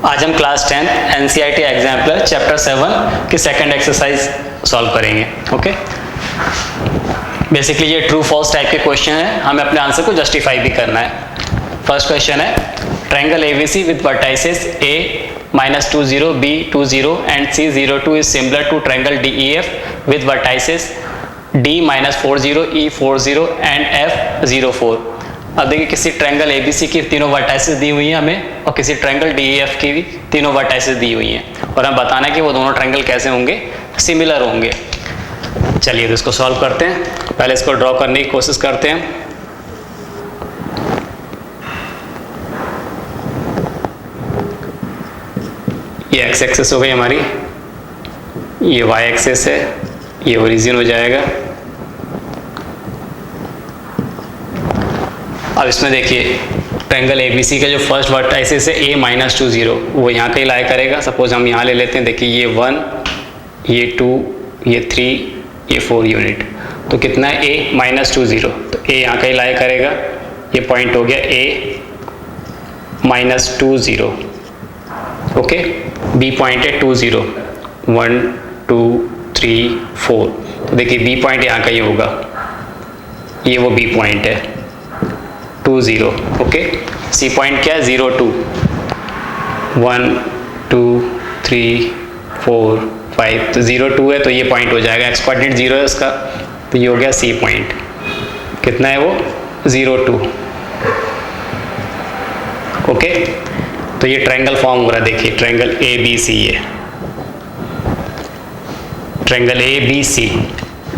आज हम class 10 NCERT exemplar chapter 7 की सेकंड एक्सरसाइज सॉल्व करेंगे। ओके, बेसिकली ये ट्रू फॉल्स टाइप के क्वेश्चन है, हमें अपने आंसर को जस्टिफाई भी करना है। फर्स्ट क्वेश्चन है triangle ABC with vertices a -20 b 20 and c 02 is similar to triangle DEF with vertices d -40 e 40 and f 04। अब देखिए किसी ट्रायंगल एबीसी की तीनों वर्टाइसेस दी हुई हैं हमें और किसी ट्रायंगल डीईएफ की भी तीनों वर्टाइसेस दी हुई हैं और हम बताना है कि वो दोनों ट्रायंगल कैसे होंगे, सिमिलर होंगे। चलिए तो इसको सॉल्व करते हैं। पहले इसको ड्रॉ करने की कोशिश करते हैं। ये एक्स एक्सिस हो गई हमारी, ये वाई एक्सिस है, ये ओरिजिन हो जाएगा। अब इसमें देखिए ट्रायंगल एबीसी का जो फर्स्ट वर्टाइसेस है a -20 वो यहाँ कहीं लाई करेगा। सपोज हम यहाँ ले लेते हैं, देखिए ये 1, ये 2, ये 3, ये 4 यूनिट, तो कितना है a -20, तो a यहाँ कहीं लाई करेगा। ये पॉइंट हो गया a -20। ओके, b पॉइंट है 20, 1 2 3 4, तो देखिए b पॉइंट यहाँ कहीं होगा, ये वो b पॉइंट है 20। ओके, सी पॉइंट क्या है 02, 1 2 3 4 5, तो 02 है तो ये पॉइंट हो जाएगा। एक्स कोऑर्डिनेट 0 है उसका, तो ये हो गया सी पॉइंट। कितना है वो 02। ओके, तो ये ट्रायंगल फॉर्म हो रहा है। देखिए ट्रायंगल ए बी सी, है triangle A B C.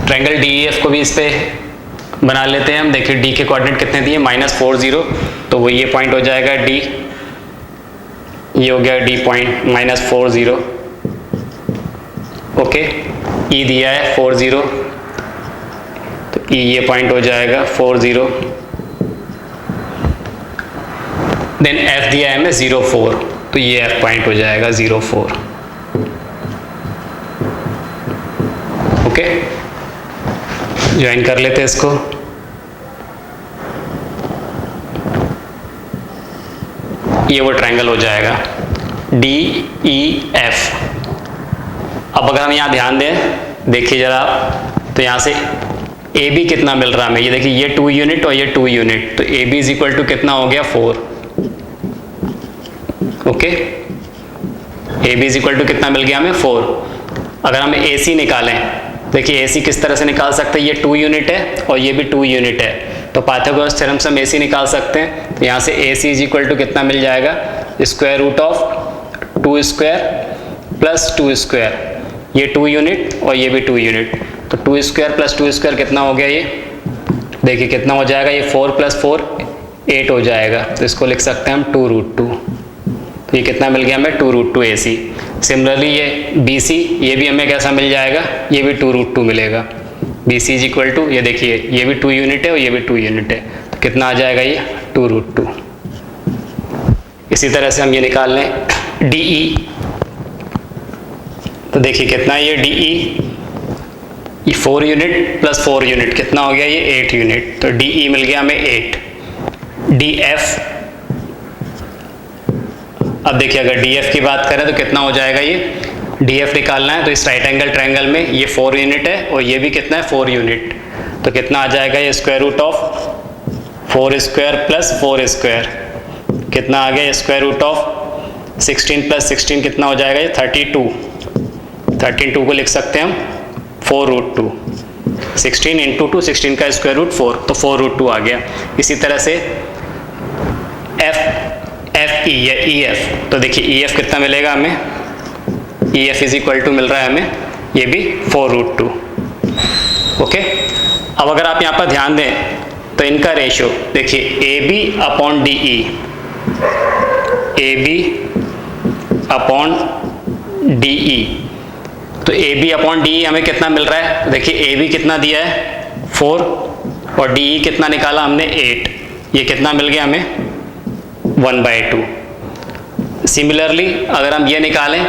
Triangle D F को भी इस पे बना लेते हैं हम। देखिए डी के कोऑर्डिनेट कितने दिए -40, तो वो ये पॉइंट हो जाएगा डी, ये हो गया डी पॉइंट -40। ओके, ई दिया है 40, तो ई ये पॉइंट हो जाएगा 40। देन एफ दिया है हमें 04, तो ये एफ पॉइंट हो जाएगा 04। ओके, ज्वाइन कर लेते हैं इसको। ये वो ट्रायंगल हो जाएगा DEF। अब अगर हम यहाँ ध्यान दें, देखिए जरा, तो यहाँ से AB कितना मिल रहा है हमें, ये देखिए ये 2 यूनिट और ये 2 यूनिट, तो AB इज इक्वल टू कितना हो गया 4। Okay, AB is equal to कितना मिल गया हमें 4। अगर हम AC निकालें, देखिए AC किस तरह से निकाल सकते हैं, ये 2 यूनिट है और ये भी 2 यूनिट है, तो पाइथागोरस थ्योरम से हम AC निकाल सकते हैं। तो यहाँ से AC इज इक्वल टू कितना मिल जाएगा, square root of 2 square plus 2 square, ये 2 यूनिट और ये भी 2 यूनिट, तो 2 स्क्वायर प्लस 2 स्क्वायर कितना हो गया, ये देखिए कितना हो जाएगा, ये 4 + 4 8 हो जाएगा, तो इसको लिख सकते हैं हम 2√2। तो ये कितना मिल गया हमें 2√2 AC। सिमिलरली ये BC, ये भी हमें कैसा मिल जाएगा, ये भी 2√2 मिलेगा। BC इज इक्वल टू, ये देखिए ये भी 2 यूनिट है और ये भी 2 यूनिट है, तो कितना आ जाएगा ये 2√2। इसी तरह से हम ये निकाल लें DE, तो देखिए कितना है ये DE, ये 4 यूनिट प्लस 4 यूनिट कितना हो गया, ये 8 यूनिट, तो DE मिल गया हमें 8। DF, अब देखिए अगर DF की बात करें तो कितना हो जाएगा, ये DF निकालना है तो इस राइट एंगल ट्रायंगल में ये 4 यूनिट है और ये भी कितना है 4 यूनिट, तो कितना आ जाएगा, ये square root of 4 square plus 4 square, कितना आ गया, स्क्वायर रूट ऑफ 16 + 16 कितना हो जाएगा, ये 32। 32 को लिख सकते हैं हम 4√2, 16 × 2, 16 का स्क्वायर रूट 4, तो 4√2 आ गया। इसी तरह से FE या EF, तो देखिए EF कितना मिलेगा हमें, EF इज इक्वल टू मिल रहा है हमें, ये भी 4√2। ओके, अब अगर आप यहाँ पर ध्यान दें तो इनका रेशियो देखिए AB/DE, AB/DE, तो AB/DE हमें कितना मिल रहा है, तो देखिए AB कितना दिया है 4 और DE कितना निकाला हमने 8, ये कितना मिल गया हमें 1/2। सिमिलरली अगर हम ये निकालें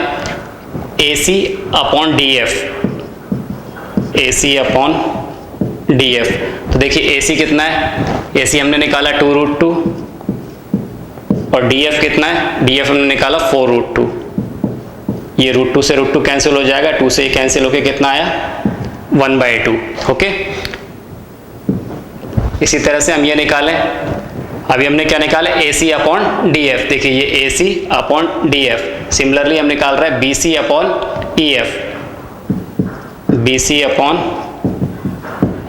AC/DF, AC/DF, तो देखिए AC कितना है, AC हमने निकाला 2√2, और DF कितना है, DF हमने निकाला 4√2। ये √2 से √2 कैंसिल हो जाएगा, 2 से कैंसिल होके कितना आया 1/2। ओके, इसी तरह से हम ये निकालें, अभी हमने क्या निकाला AC अपॉन DF। देखिए ये AC अपॉन DF। सिमिलरली हम निकाल रहे हैं BC upon EF, BC upon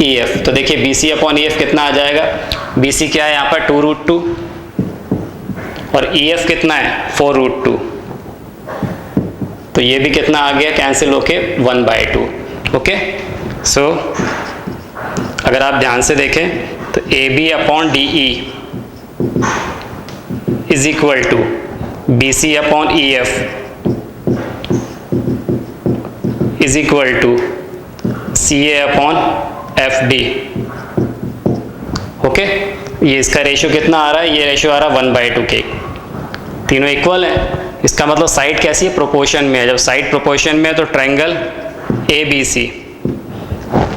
EF। तो देखिए BC अपॉन EF कितना आ जाएगा, BC क्या है यहाँ पर 2√2 और EF कितना है 4√2। तो ये भी कितना आ गया कैंसिल होके 1/2। ओके, सो अगर आप ध्यान से देखें तो AB upon DE is equal to BC upon EF is equal to CA upon FD। Okay, ये इसका रेशियो कितना आ रहा है, ये रेशियो आ रहा है 1/2 के। तीनों इक्वल है, इसका मतलब साइड कैसी है, प्रोपोर्शन में है। जब साइड प्रोपोर्शन में है तो ट्रायंगल ABC,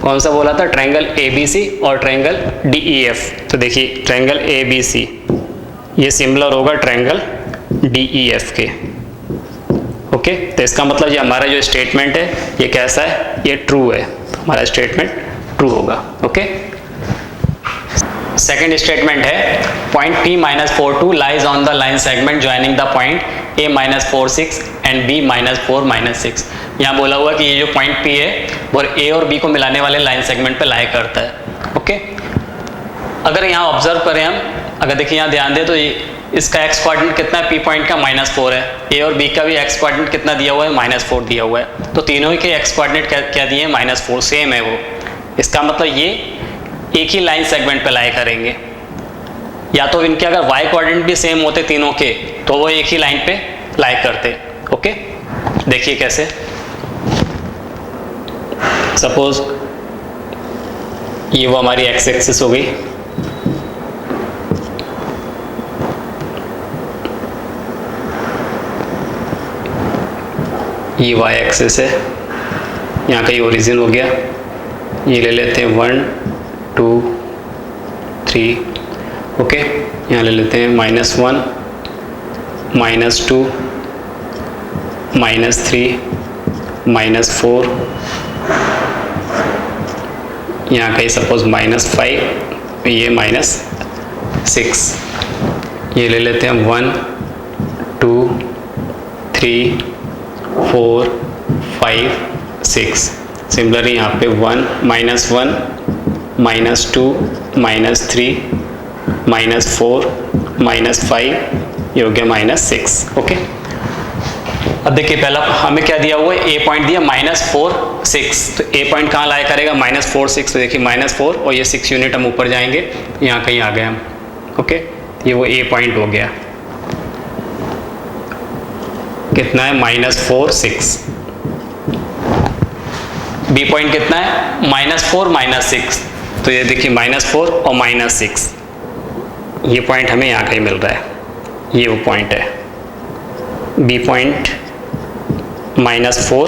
कौन सा बोला था, ट्रायंगल ABC और ट्रायंगल DEF। तो देखिए ट्रायंगल ABC ये सिमिलर होगा ट्रायंगल DEF के। ओके, तो इसका मतलब ये हमारा जो स्टेटमेंट है ये कैसा है, ये ट्रू है, तो हमारा स्टेटमेंट ट्रू होगा। ओके, सेकेंड स्टेटमेंट है point P-42 lies on the line segment joining the point A-46 and B-4-6। यहाँ बोला हुआ कि ये जो पॉइंट P है वो A और B को मिलाने वाले लाइन सेगमेंट पे लाई करता है। ओके, अगर यहाँ ऑब्जर्व करें हम, अगर देखिए यहाँ ध्यान दें तो इसका एक्स कोऑर्डिनेट कितना है, P पॉइंट का -4 है, A और B का भी एक्स कोऑर्डिनेट कितना दिया हुआ है, -4 दिया हुआ है। तो तीनों ही के एक्स कोऑर्डिनेट क्या दिए हैं, -4, सेम है वो। इसका मतलब ये एक ही लाइन सेगमेंट पे लाई करेंगे, या तो इनके अगर y कोऑर्डिनेट भी सेम होते तीनों के तो वो एक ही लाइन पे लाई करते। ओके, देखिए कैसे, सपोज ये वो हमारी एक्स एक्सिस हो गई, ये y एक्सिस है, यहाँ का ये ओरिजिन हो गया, ये ले लेते हैं 1 2 3। ओके, यहाँ ले लेते हैं -1 -2 -3 -4, यहाँ का सपोज -5, ये -6। ये ले लेते हैं 1 2 3 4 5 6। सिमिलरली यहाँ पे 1 -1 -2 -3 -4 -5, ये हो गया -6। ओके, अब देखिए पहला हमें क्या दिया हुआ है, A पॉइंट दिया -4 6। तो A पॉइंट कहाँ लाया करेगा, -4 6। तो देखिए -4 और ये 6 यूनिट हम ऊपर जाएंगे, यहाँ कहीं आ गए हम। ओके, ये वो A पॉइंट हो गया, कितना है -4 6। B पॉइंट कितना है -4 -6। तो ये देखिए -4 और -6, ये पॉइंट हमें यहाँ कहीं मिल रहा है, ये वो पॉइंट है B पॉइंट -4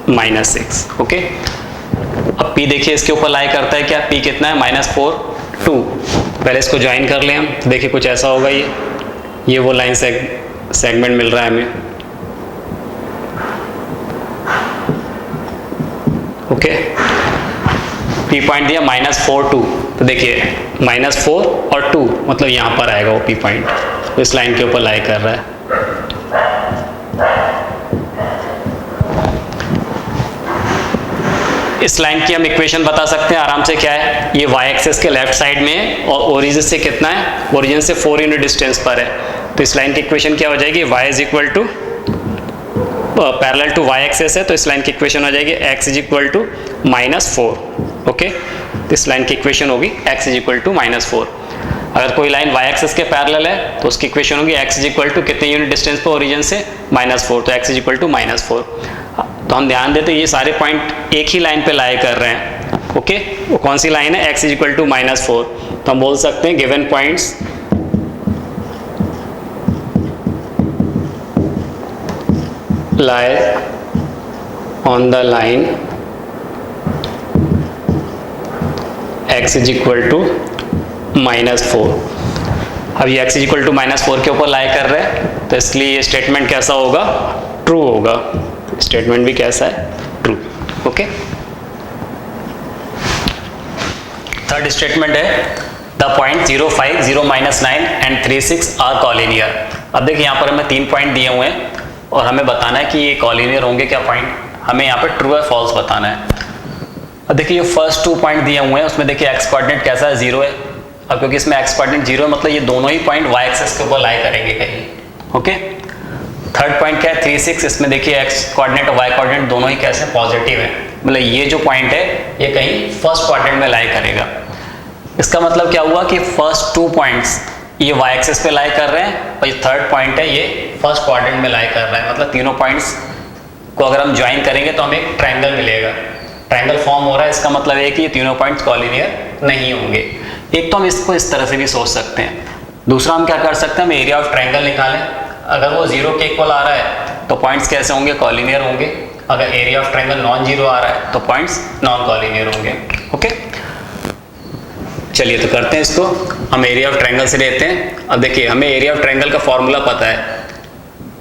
-6। ओके, अब P देखिए इसके ऊपर लाई करता है क्या, P कितना है -4 2। पहले इसको ज्वाइन कर लें हम, देखिए कुछ ऐसा होगा, ये वो लाइन सेगमेंट मिल रहा है हमें। ओके, P पॉइंट दिया -4 2। तो देखिए -4 और 2 मतलब यहाँ पर आएगा वो P पॉइंट, तो इस लाइन के ऊपर लाई कर रहा है। इस लाइन की हम इक्वेशन बता सकते हैं आराम से, क्या है, ये y एक्सिस के लेफ्ट साइड में है और ओरिजिन से कितना है, ओरिजिन से 4 यूनिट डिस्टेंस पर है। तो इस लाइन की इक्वेशन क्या हो जाएगी, y is equal to parallel to y axis है, तो इस लाइन की इक्वेशन हो जाएगी x is equal to -4। Okay, तो इस लाइन की इक्वेशन होगी x इज इक्वल टू -4। अगर कोई लाइन y एक्सिस के पैरेलल है तो उसकी इक्वेशन होगी x इज इक्वल टू कितने यूनिट डिस्टेंस पर ओरिजिन से, -4, तो x इज इक्वल टू -4। तो हम ध्यान देते ये सारे पॉइंट एक ही लाइन पे लाई कर रहे हैं। ओके, वो कौन सी लाइन है, x इज इक्वल टू -4। तो हम बोल सकते हैं given points lie on the line x is equal to -4। अब ये x इक्वल टू -4 के ऊपर लाई कर रहे हैं, तो इसलिए ये स्टेटमेंट कैसा होगा, ट्रू होगा। स्टेटमेंट भी कैसा है, ट्रू। ओके, थर्ड स्टेटमेंट है the point 0, 5, 0, -9 and 3, 6 are collinear. अब देखिए यहाँ पर हमें 3 पॉइंट दिए हुए हैं और हमें बताना है कि ये कॉलिनियर होंगे क्या पॉइंट, हमें यहाँ पर ट्रू है फॉल्स बताना है। अब देखिए ये फर्स्ट 2 पॉइंट दिए हुए हैं, उसमें देखिए एक्स कोऑर्डिनेट कैसा है, 0 है। अब क्योंकि इसमें एक्स कोऑर्डिनेट 0 है, मतलब ये दोनों ही पॉइंट वाई एक्सिस के ऊपर लाई करेंगे कहीं। ओके, थर्ड पॉइंट क्या है, 3, 6, इसमें देखिए एक्स कोऑर्डिनेट और वाई कोऑर्डिनेट दोनों ही कैसे पॉजिटिव है, मतलब ये जो पॉइंट है ये कहीं फर्स्ट क्वाड्रेंट में लाई करेगा। इसका मतलब क्या हुआ कि फर्स्ट 2 पॉइंट्स ये वाई एक्सिस पे लाई कर रहे हैं और ये थर्ड पॉइंट है ये फर्स्ट क्वाड्रेंट में लाई कर रहा है, मतलब तीनों पॉइंट्स को अगर हम ज्वाइन करेंगे तो हमें एक ट्रायंगल मिलेगा। ट्रायंगल फॉर्म हो रहा है, इसका मतलब है कि ये तीनों पॉइंट्स कॉलिनियर नहीं होंगे। एक तो हम इसको इस तरह से भी सोच सकते हैं, दूसरा हम क्या कर सकते हैं, हम एरिया ऑफ ट्रायंगल निकालें। अगर वो 0 के इक्वल आ रहा है तो पॉइंट्स कैसे होंगे, कॉलिनियर होंगे। अगर area of triangle non zero आ रहा है तो पॉइंट्स नॉन कॉलिनियर होंगे। ओके, चलिए तो करते हैं इसको। हम एरिया ऑफ ट्रायंगल से लेते हैं। अब देखिए हमें एरिया ऑफ ट्रायंगल का फॉर्मूला पता है।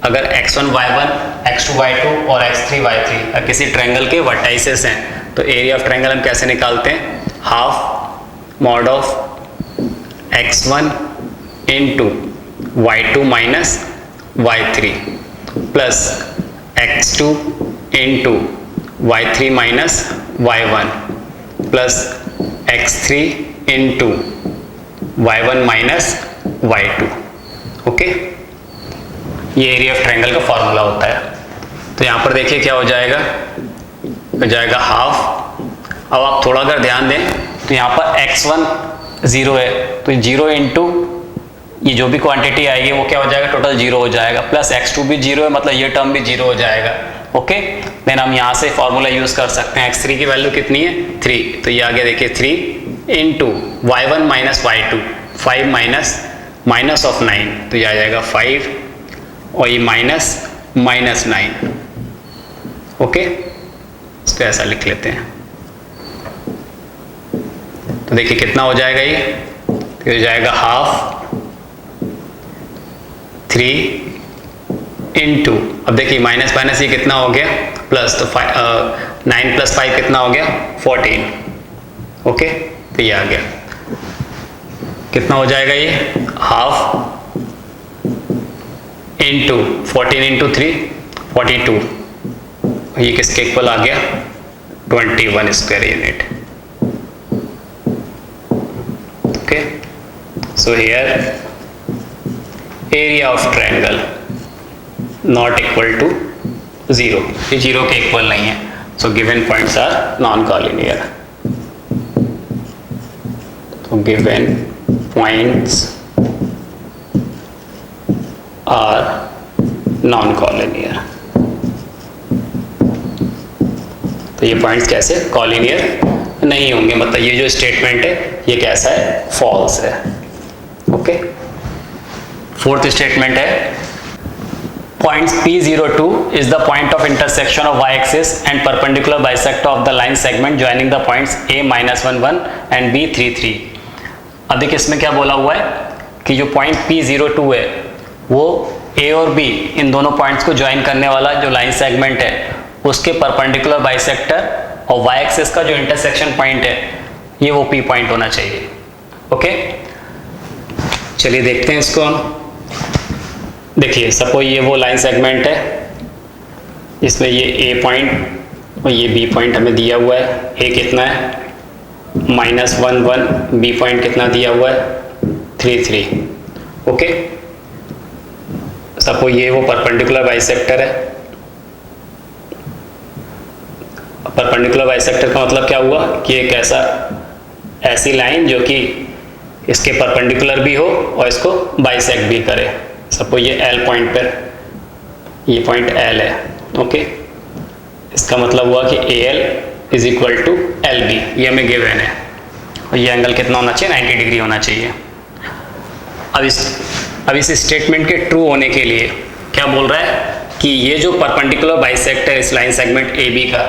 अगर x1 y1, x2 y2 और x3 y3 किसी ट्रायंगल के वर्टाइसेस हैं तो एरिया ऑफ ट्रायंगल हम कैसे निकालते हैं, half mod of x1 into y2 minus y3 plus x2 into y3 minus y1 plus x3 into y1 minus y2। Okay, ये एरिया ऑफ ट्रायंगल का फॉर्मूला होता है। तो यहाँ पर देखिए क्या हो जाएगा, हो जाएगा हाफ। अब आप थोड़ा अगर ध्यान दें तो यहाँ पर x1 0 है, तो 0 इंटू ये जो भी क्वांटिटी आएगी वो क्या हो जाएगा, टोटल 0 हो जाएगा, प्लस x2 भी 0 है, मतलब ये टर्म भी 0 हो जाएगा। ओके, देन हम यहाँ से फॉर्मूला यूज कर सकते हैं। x3 की वैल्यू कितनी है, 3, तो ये आगे देखिए 3 into y1 minus y2, 5 minus of 9, तो ये आ जाएगा 5 और ये माइनस 9। ओके, इसको ऐसा लिख लेते हैं। तो देखिए कितना हो जाएगा ये, तो हो जाएगा हाफ 3 इंटू, अब देखिए माइनस माइनस ये कितना हो गया प्लस, तो 9 प्लस 5 कितना हो गया 14। ओके, तो ये आ गया, कितना हो जाएगा ये हाफ इंटू 14 इंटू 3 42, ये किसके इक्वल आ गया 21 square unit. Okay, so here area of triangle not equal to 0, ये 0 के इक्वल नहीं है, so given points are non collinear. तो given points are non collinear. तो ये पॉइंट्स कैसे कॉलिनियर नहीं होंगे, मतलब ये जो स्टेटमेंट है ये कैसा है, फॉल्स है। ओके, फोर्थ स्टेटमेंट है point P02 is the point of intersection of y-axis and perpendicular bisector of the line segment joining the points A -11 and B33। अब देखिए इसमें क्या बोला हुआ है कि जो पॉइंट P02 है वो A और B इन दोनों पॉइंट्स को ज्वाइन करने वाला जो लाइन सेगमेंट है उसके परपेंडिकुलर बाइसेक्टर और वाई एक्सिस का जो इंटरसेक्शन पॉइंट है ये वो P पॉइंट होना चाहिए। ओके, चलिए देखते हैं इसको हम। देखिए सपोज ये वो लाइन सेगमेंट है, इसमें ये A पॉइंट और ये B पॉइंट हमें दिया हुआ है। A कितना है -11, B पॉइंट कितना दिया हुआ है 33। ओके, सपोज ये वो परपेंडिकुलर बाइसेक्टर है। परपेंडिकुलर बाइसेक्टर का मतलब क्या हुआ कि एक ऐसी लाइन जो कि इसके परपेंडिकुलर भी हो और इसको बाइसेक्ट भी करे। सपोज ये L पॉइंट पर, ये पॉइंट L है। ओके, इसका मतलब हुआ कि AL is equal to LB, ये हमें गिवन है, और ये एंगल कितना होना चाहिए 90 डिग्री होना चाहिए। अब इस स्टेटमेंट के ट्रू होने के लिए क्या बोल रहा है कि ये जो परपेंडिकुलर बाइसेक्टर इस लाइन सेगमेंट AB का,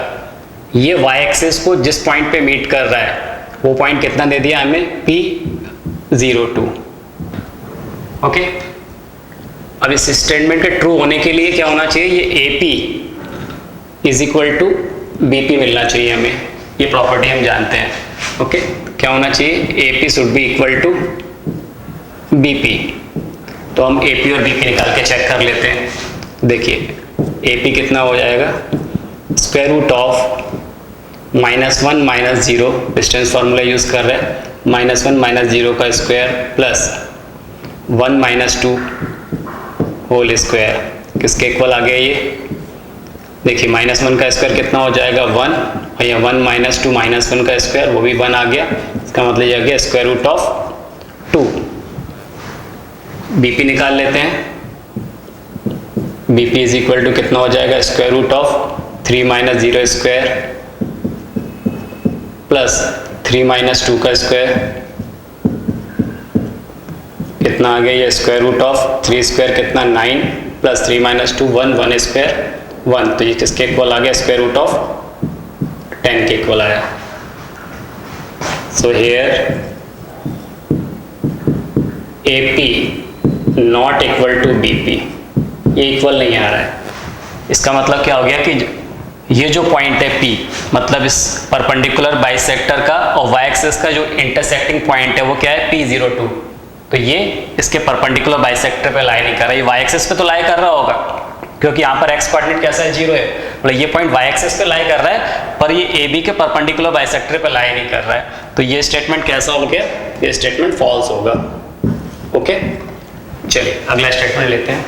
ये वाई एक्सिस को जिस पॉइंट पे मीट कर रहा है वो पॉइंट कितना दे दिया हमें P02। ओके, अब इस स्टेटमेंट के ट्रू होने के लिए क्या होना चाहिए, ये AP is equal to BP मिलना चाहिए हमें, ये प्रॉपर्टी हम जानते हैं। ओके, क्या होना चाहिए, AP should be equal to BP। तो हम AP और BP निकाल के चेक कर लेते हैं। देखिए AP कितना हो जाएगा, square root of -1 -0, distance formula use कर रहे हैं, -1 -0 का स्क्वायर प्लस 1 - 2 होल स्क्वायर, किसके इक्वल आ गया ये, देखिए -1 का स्क्वायर कितना हो जाएगा 1, और यहाँ 1 - 2 -1 का स्क्वायर वो भी 1 आ गया, इसका मतलब ये आ गया स्क्वायर रूट ऑफ 2। BP निकाल लेते हैं, BP इज इक्वल टू कितना हो जाएगा, square root of 3 - 0 square plus 3 - 2 का स्क्वायर, कितना आ गया ये स्क्वायर रूट ऑफ 3 स्क्वायर कितना 9 प्लस 3 - 2 1 1 स्क्वायर 1, तो ये किसके इक्वल आ गया, स्क्वायर रूट ऑफ 10 के इक्वल आया। So here AP not equal to BP, ये इक्वल नहीं आ रहा है। इसका मतलब क्या हो गया कि ये जो पॉइंट है P, मतलब इस परपेंडिकुलर बाइसेक्टर का और y एक्सिस का जो इंटरसेक्टिंग पॉइंट है वो क्या है, P02। तो ये इसके परपेंडिकुलर बाइसेक्टर पे लाई नहीं कर रहा है, ये y एक्सिस पे तो लाई कर रहा होगा क्योंकि यहाँ पर x कोऑर्डिनेट कैसा है, 0 है, मतलब ये पॉइंट y एक्सिस पे लाई कर रहा है, पर ये AB के परपेंडिकुलर बाइसेक्टर पे लाई नहीं कर रहा है। तो ये स्टेटमेंट कैसा हो गया, ये स्टेटमेंट फॉल्स होगा। ओके, चलिए अगला स्टेटमेंट लेते हैं।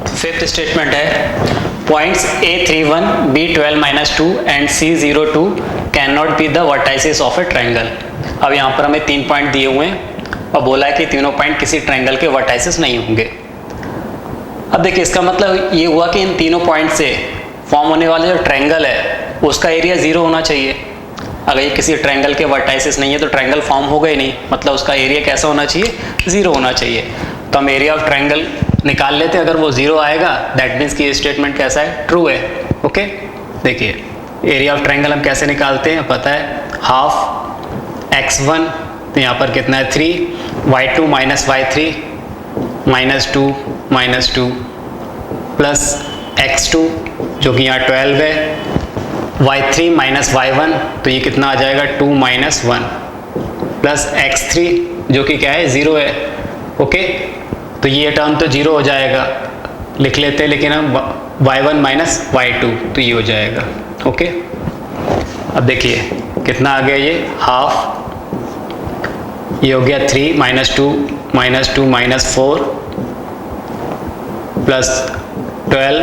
फिफ्थ स्टेटमेंट है, points A31, B12 - 2 and C02 can not be the vertices of A triangle. अब यहाँ पर हमें 3 पॉइंट दिए हुए हैं और बोला है कि तीनों पॉइंट किसी ट्रायंगल के वर्टाइसिस नहीं होंगे। अब देखिए इसका मतलब ये हुआ कि इन तीनों पॉइंट से फॉर्म होने वाला जो ट्रायंगल है उसका एरिया 0 होना चाहिए। अगर ये किसी ट्रायंगल के वर्टाइसिस नहीं है तो ट्रायंगल फॉर्म होगा ही नहीं, मतलब उसका एरिया कैसा होना चाहिए, 0 होना चाहिए। तो हम एरिया ऑफ ट्रायंगल निकाल लेते हैं, अगर वो 0 आएगा दैट मीन्स कि ये स्टेटमेंट कैसा है, ट्रू है। ओके, देखिए एरिया ऑफ ट्रायंगल हम कैसे निकालते हैं, पता है, हाफ x1, तो यहाँ पर कितना है 3, y2 - y3 -2 -2 प्लस x2 जो कि यहाँ 12 है, y3 - y1 तो ये कितना आ जाएगा 2 - 1 प्लस x3 जो कि क्या है 0 है। ओके, तो ये टर्म तो 0 हो जाएगा, लिख लेते हैं, लेकिन हम y1 - y2 तो ये हो जाएगा। ओके, अब देखिए कितना आ गया, ये हाफ, ये हो गया 3 - 2 -2 -4 प्लस 12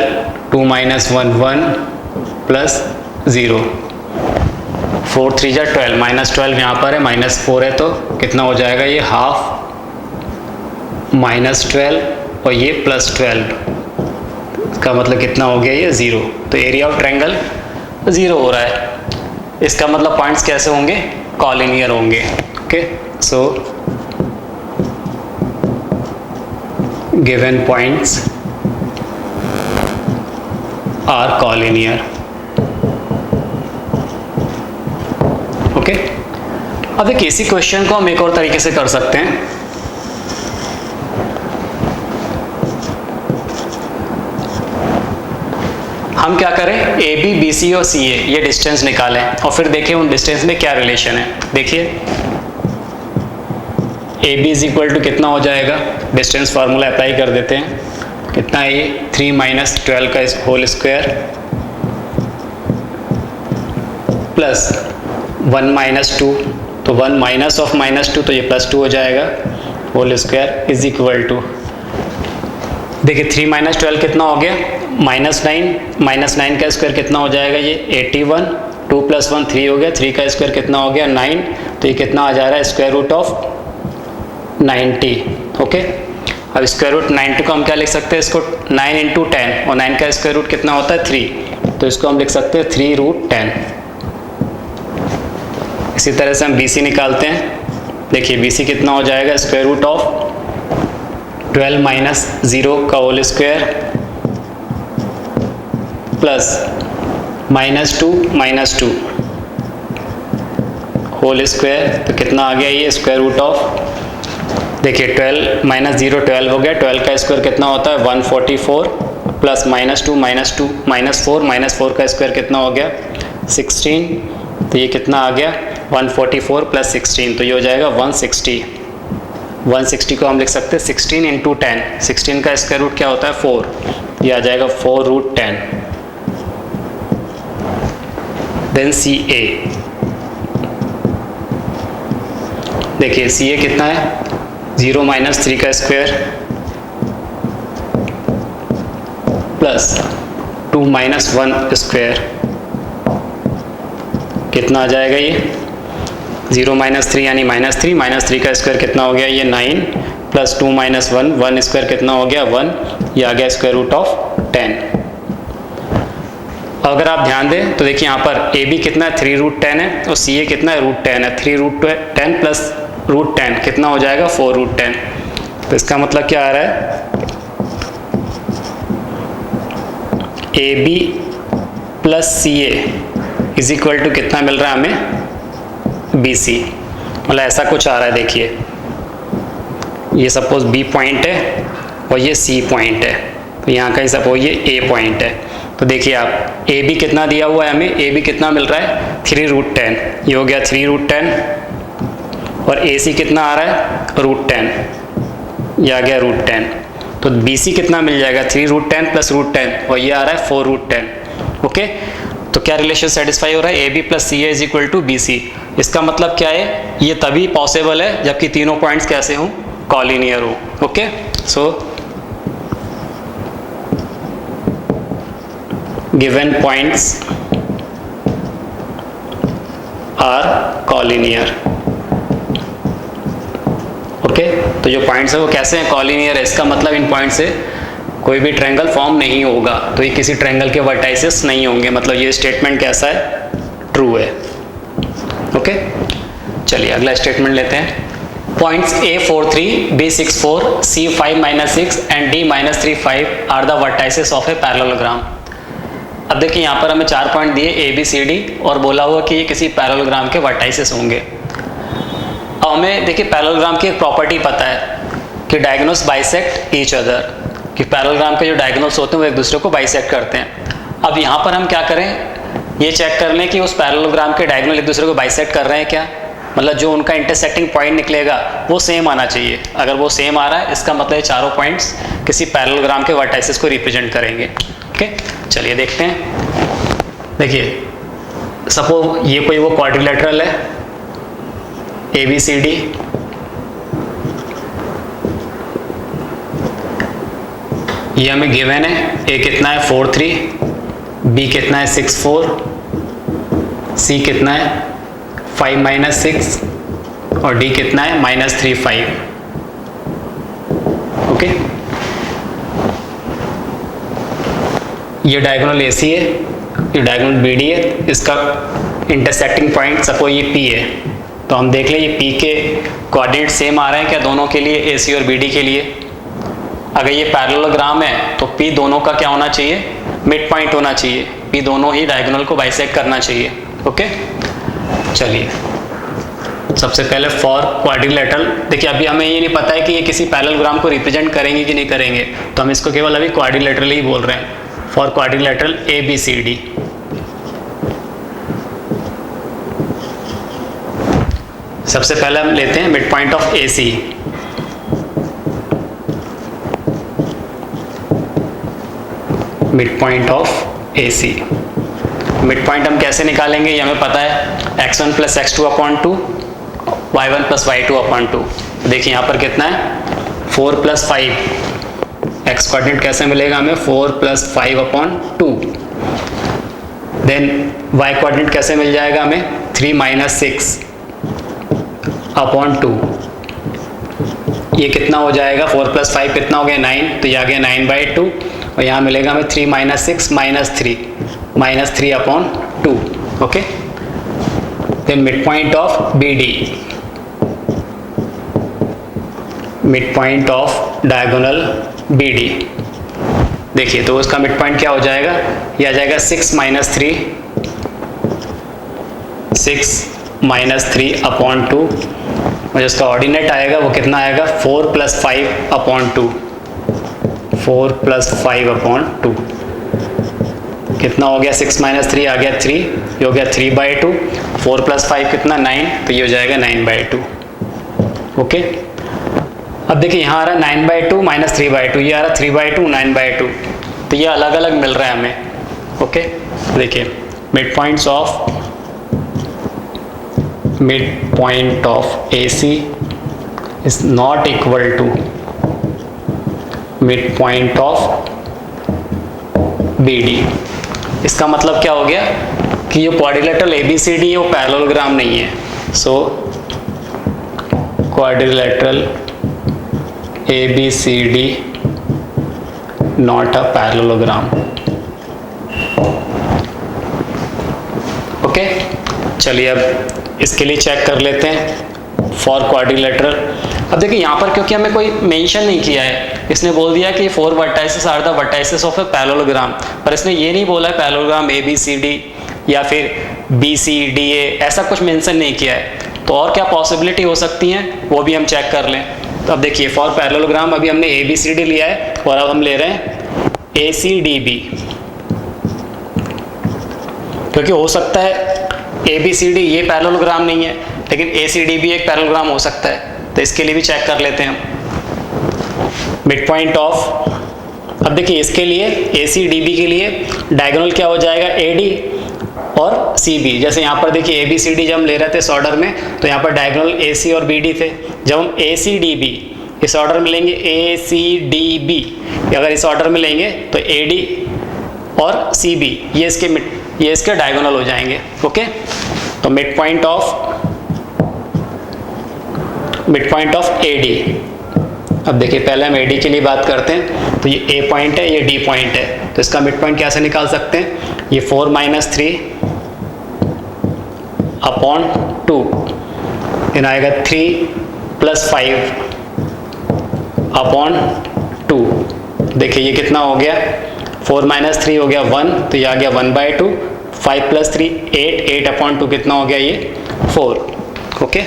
2 - 1 1 प्लस 0, 4 3 जा 12, -12 यहाँ पर है, -4 है, तो कितना हो जाएगा ये हाफ -12 और ये +12, इसका मतलब कितना हो गया ये 0। तो एरिया ऑफ ट्रायंगल 0 हो रहा है, इसका मतलब पॉइंट्स कैसे होंगे, कॉलिनियर होंगे। Okay, so given points are collinear. Okay, अब देखिए इसी क्वेश्चन को हम एक और तरीके से कर सकते हैं। हम क्या करें, AB, BC और CA ये डिस्टेंस निकालें और फिर देखें उन डिस्टेंस में क्या रिलेशन है। देखिए AB इज इक्वल टू कितना हो जाएगा, डिस्टेंस फार्मूला अप्लाई कर देते हैं, कितना है ये 3 - 12 का होल स्क्वायर प्लस 1 - 2, तो 1 माइनस ऑफ -2 तो ये +2 हो जाएगा whole square is equal to, देखिए 3 - 12 कितना हो गया, -9 का स्क्वायर कितना हो जाएगा ये 81, 2 + 1 3 हो गया, 3 का स्क्वायर कितना हो गया 9, तो ये कितना आ जा रहा है स्क्वायर रूट ऑफ 90। ओके, अब स्क्वायर रूट 90 को हम क्या लिख सकते हैं, इसको 9 × 10 और 9 का स्क्वायर रूट कितना होता है 3, तो इसको हम लिख सकते हैं 3√10। इसी तरह से हम BC निकालते हैं, देखिए BC कितना हो जाएगा स्क्वायर रूट ऑफ 12 - 0 का whole square plus -2 - 2 whole square, तो कितना आ गया ये स्क्वायर रूट ऑफ, देखिए 12 माइनस 0 12 हो गया, 12 का स्क्वायर कितना होता है 144 प्लस -2 -4 का स्क्वायर कितना हो गया 16, तो ये कितना आ गया 144 प्लस 16, तो ये हो जाएगा 160। 160 को हम लिख सकते हैं 16 इंटू 10, 16 का स्क्वायर रूट क्या होता है 4, ये आ जाएगा 4√10। देन CA, देखिए CA कितना है 0 माइनस 3 का स्क्वायर प्लस 2 माइनस 1 स्क्वायर, कितना आ जाएगा ये 0 माइनस 3 यानी -3, -3 का स्क्वायर कितना हो गया ये 9 प्लस 2 माइनस 1, 1 स्क्वायर कितना हो गया 1, ये आ गया स्क्वायर रूट ऑफ 10। अगर आप ध्यान दें तो देखिए यहाँ पर AB कितना है 3√10 है और CA कितना है √10 है, 3√10 प्लस √10 कितना हो जाएगा 4√10। तो इसका मतलब क्या आ रहा है AB plus CA is equal to कितना मिल रहा है हमें BC, मतलब ऐसा कुछ आ रहा है। देखिए ये सपोज B पॉइंट है और ये C पॉइंट है, तो यहाँ का ही सपोज ये A पॉइंट है। तो देखिए आप AB कितना दिया हुआ है हमें, AB कितना मिल रहा है 3√10, ये हो गया 3√10 और AC कितना आ रहा है √10, ये आ गया √10। तो BC कितना मिल जाएगा 3√10 प्लस √10 और ये आ रहा है 4√10। ओके, तो क्या रिलेशन सेटिस्फाई हो रहा है AB plus CA is equal to BC। इसका मतलब क्या है, ये तभी पॉसिबल है जबकि तीनों पॉइंट्स कैसे हों कॉलिनियर हो। Okay, so given points are collinear. Okay, तो जो पॉइंट्स है वो कैसे हैं कॉलिनियर है, इसका मतलब इन पॉइंट से कोई भी ट्रायंगल फॉर्म नहीं होगा, तो ये किसी ट्रायंगल के वर्टाइसेस नहीं होंगे, मतलब ये स्टेटमेंट कैसा है ट्रू है। ओके, चलिए अगला स्टेटमेंट लेते हैं। Points A43, B64, C5-6 and D-35 are the vertices of a parallelogram. अब देखिए यहाँ पर हमें 4 पॉइंट दिए ABCD और बोला हुआ कि ये किसी पैरेललोग्राम के वर्टाइसेस होंगे। अब हमें देखिए पैरेललोग्राम की एक प्रॉपर्टी पता है कि डायगोनल्स बाइसेक्ट ईच अदर, कि पैरेललोग्राम के जो डायगोनल्स होते हैं वो एक दूसरे को बाइसेक्ट करते हैं। अब यहाँ पर हम क्या करें, ये चेक कर लें कि उस पैरेललोग्राम के डायगोनल एक दूसरे को बाइसेक्ट कर रहे हैं क्या, मतलब जो उनका इंटरसेक्टिंग पॉइंट निकलेगा वो सेम आना चाहिए। अगर वो सेम आ रहा है इसका मतलब ये चारों पॉइंट्स किसी पैरेललोग्राम के वर्टाइसेस को रिप्रेजेंट करेंगे। ओके, चलिए देखते हैं। देखिए सपोज ये कोई वो क्वाड्रिलेटरल है ABCD, ये हमें गिवन है। A कितना है 4-3, B कितना है 6-4, C कितना है 5-6 और D कितना है -3-5। ओके, ये डायगोनल AC है, ये डायगोनल BD है, इसका इंटरसेक्टिंग पॉइंट सपोज ये P है, तो हम देख लें ये P के कोऑर्डिनेट सेम आ रहे हैं क्या दोनों के लिए, AC और BD के लिए। अगर ये पैरेललोग्राम है तो P दोनों का क्या होना चाहिए मिड पॉइंट होना चाहिए, P दोनों ही डायगोनल को बाइसेक्ट करना चाहिए। ओके, चलिए सबसे पहले फॉर क्वाड्रिलेटरल, देखिए अभी हमें ये नहीं पता है कि ये किसी पैरेललोग्राम को रिप्रेजेंट करेंगे कि नहीं करेंगे, तो हम इसको केवल अभी क्वाड्रिलेटरल ही बोल रहे हैं। फॉर क्वाड्रिलेटरल ABCD, सबसे पहले हम लेते हैं mid point of AC। Mid point of AC, mid point हम कैसे निकालेंगे ये हमें पता है, x1 plus x2/2, y1 plus y2/2। देखिए यहाँ पर कितना है 4 प्लस 5, x कोऑर्डिनेट कैसे मिलेगा हमें 4 प्लस 5/2। देन y कोऑर्डिनेट कैसे मिल जाएगा हमें 3 माइनस 6/2। ये कितना हो जाएगा 4 प्लस 5 कितना हो गया 9, तो ये आ गया 9/2 और यहाँ मिलेगा हमें 3 minus 6 -3/2। Okay, then mid point of BD, mid point of diagonal BD। देखिए तो उसका मिड पॉइंट क्या हो जाएगा, ये आ जाएगा 6 माइनस 3/2 और जो उसका ऑर्डिनेट आएगा वो कितना आएगा 4 + 5/2, 4 + 5/2 कितना हो गया 6 - 3 आ गया 3, ये हो गया 3/2, 4 + 5 कितना 9, तो ये हो जाएगा 9/2। ओके, अब देखिए यहाँ आ रहा है 9/2 - 3/2, ये आ रहा है 3/2 9/2, तो ये अलग अलग मिल रहा है हमें। ओके, देखिए mid point of AC is not equal to mid point of BD। इसका मतलब क्या हो गया कि ये क्वाड्रिलेटरल ABCD है वो पैरेललोग्राम नहीं है। So quadrilateral ABCD not a parallelogram. Okay, चलिए अब इसके लिए चेक कर लेते हैं फॉर क्वाड्रिलेटरल। अब देखिए यहाँ पर क्योंकि हमें कोई मेंशन नहीं किया है, इसने बोल दिया कि 4 vertices are the vertices of a parallelogram, पर इसने ये नहीं बोला है पैरेललोग्राम ABCD या फिर BCDA, ऐसा कुछ मेंशन नहीं किया है। तो और क्या पॉसिबिलिटी हो सकती हैं वो भी हम चेक कर लें। तो अब देखिए फॉर पैरेललोग्राम अभी हमने ABCD लिया है और अब हम ले रहे हैं ACDB, क्योंकि हो सकता है ABCD ये पैरेललोग्राम नहीं है लेकिन ACDB एक पैरेललोग्राम हो सकता है, तो इसके लिए भी चेक कर लेते हैं हम मिड पॉइंट ऑफ। अब देखिए इसके लिए ACDB के लिए डायगोनल क्या हो जाएगा AD और CB। जैसे यहाँ पर देखिए ABCD जब हम ले रहे थे इस ऑर्डर में, तो यहाँ पर डायगोनल AC और BD थे। जब हम ACDB इस ऑर्डर में लेंगे, ACDB अगर इस ऑर्डर में लेंगे तो AD और CB ये इसके डायगोनल हो जाएंगे। ओके, तो मिड पॉइंट ऑफ AD। अब देखिए पहले हम AD के लिए बात करते हैं, तो ये A पॉइंट है, ये D पॉइंट है, तो इसका मिड पॉइंट कैसे निकाल सकते हैं, ये 4 - 3/2 फिर आएगा 3 + 5/2। देखिए ये कितना हो गया 4 - 3 हो गया 1, तो ये आ गया 1/2, 5 + 3 8, 8/2 कितना हो गया ये 4। ओके,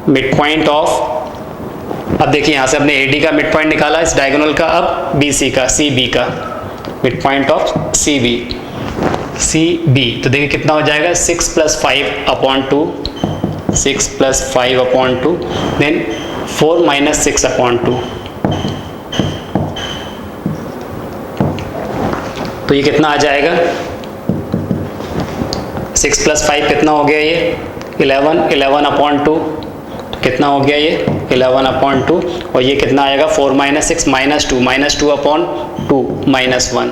मिड पॉइंट ऑफ, अब देखिए यहाँ से हमने AD का मिड पॉइंट निकाला इस डायगोनल का, अब BC का CB का मिड पॉइंट ऑफ CB, तो देखिए कितना हो जाएगा 6 + 5/2, 6 + 5/2 देन 4 - 6/2, तो ये कितना आ जाएगा 6 + 5 कितना हो गया ये 11, 11/2 कितना हो गया ये 11/2, और ये कितना आएगा 4 - 6 -2, -2/2 -1।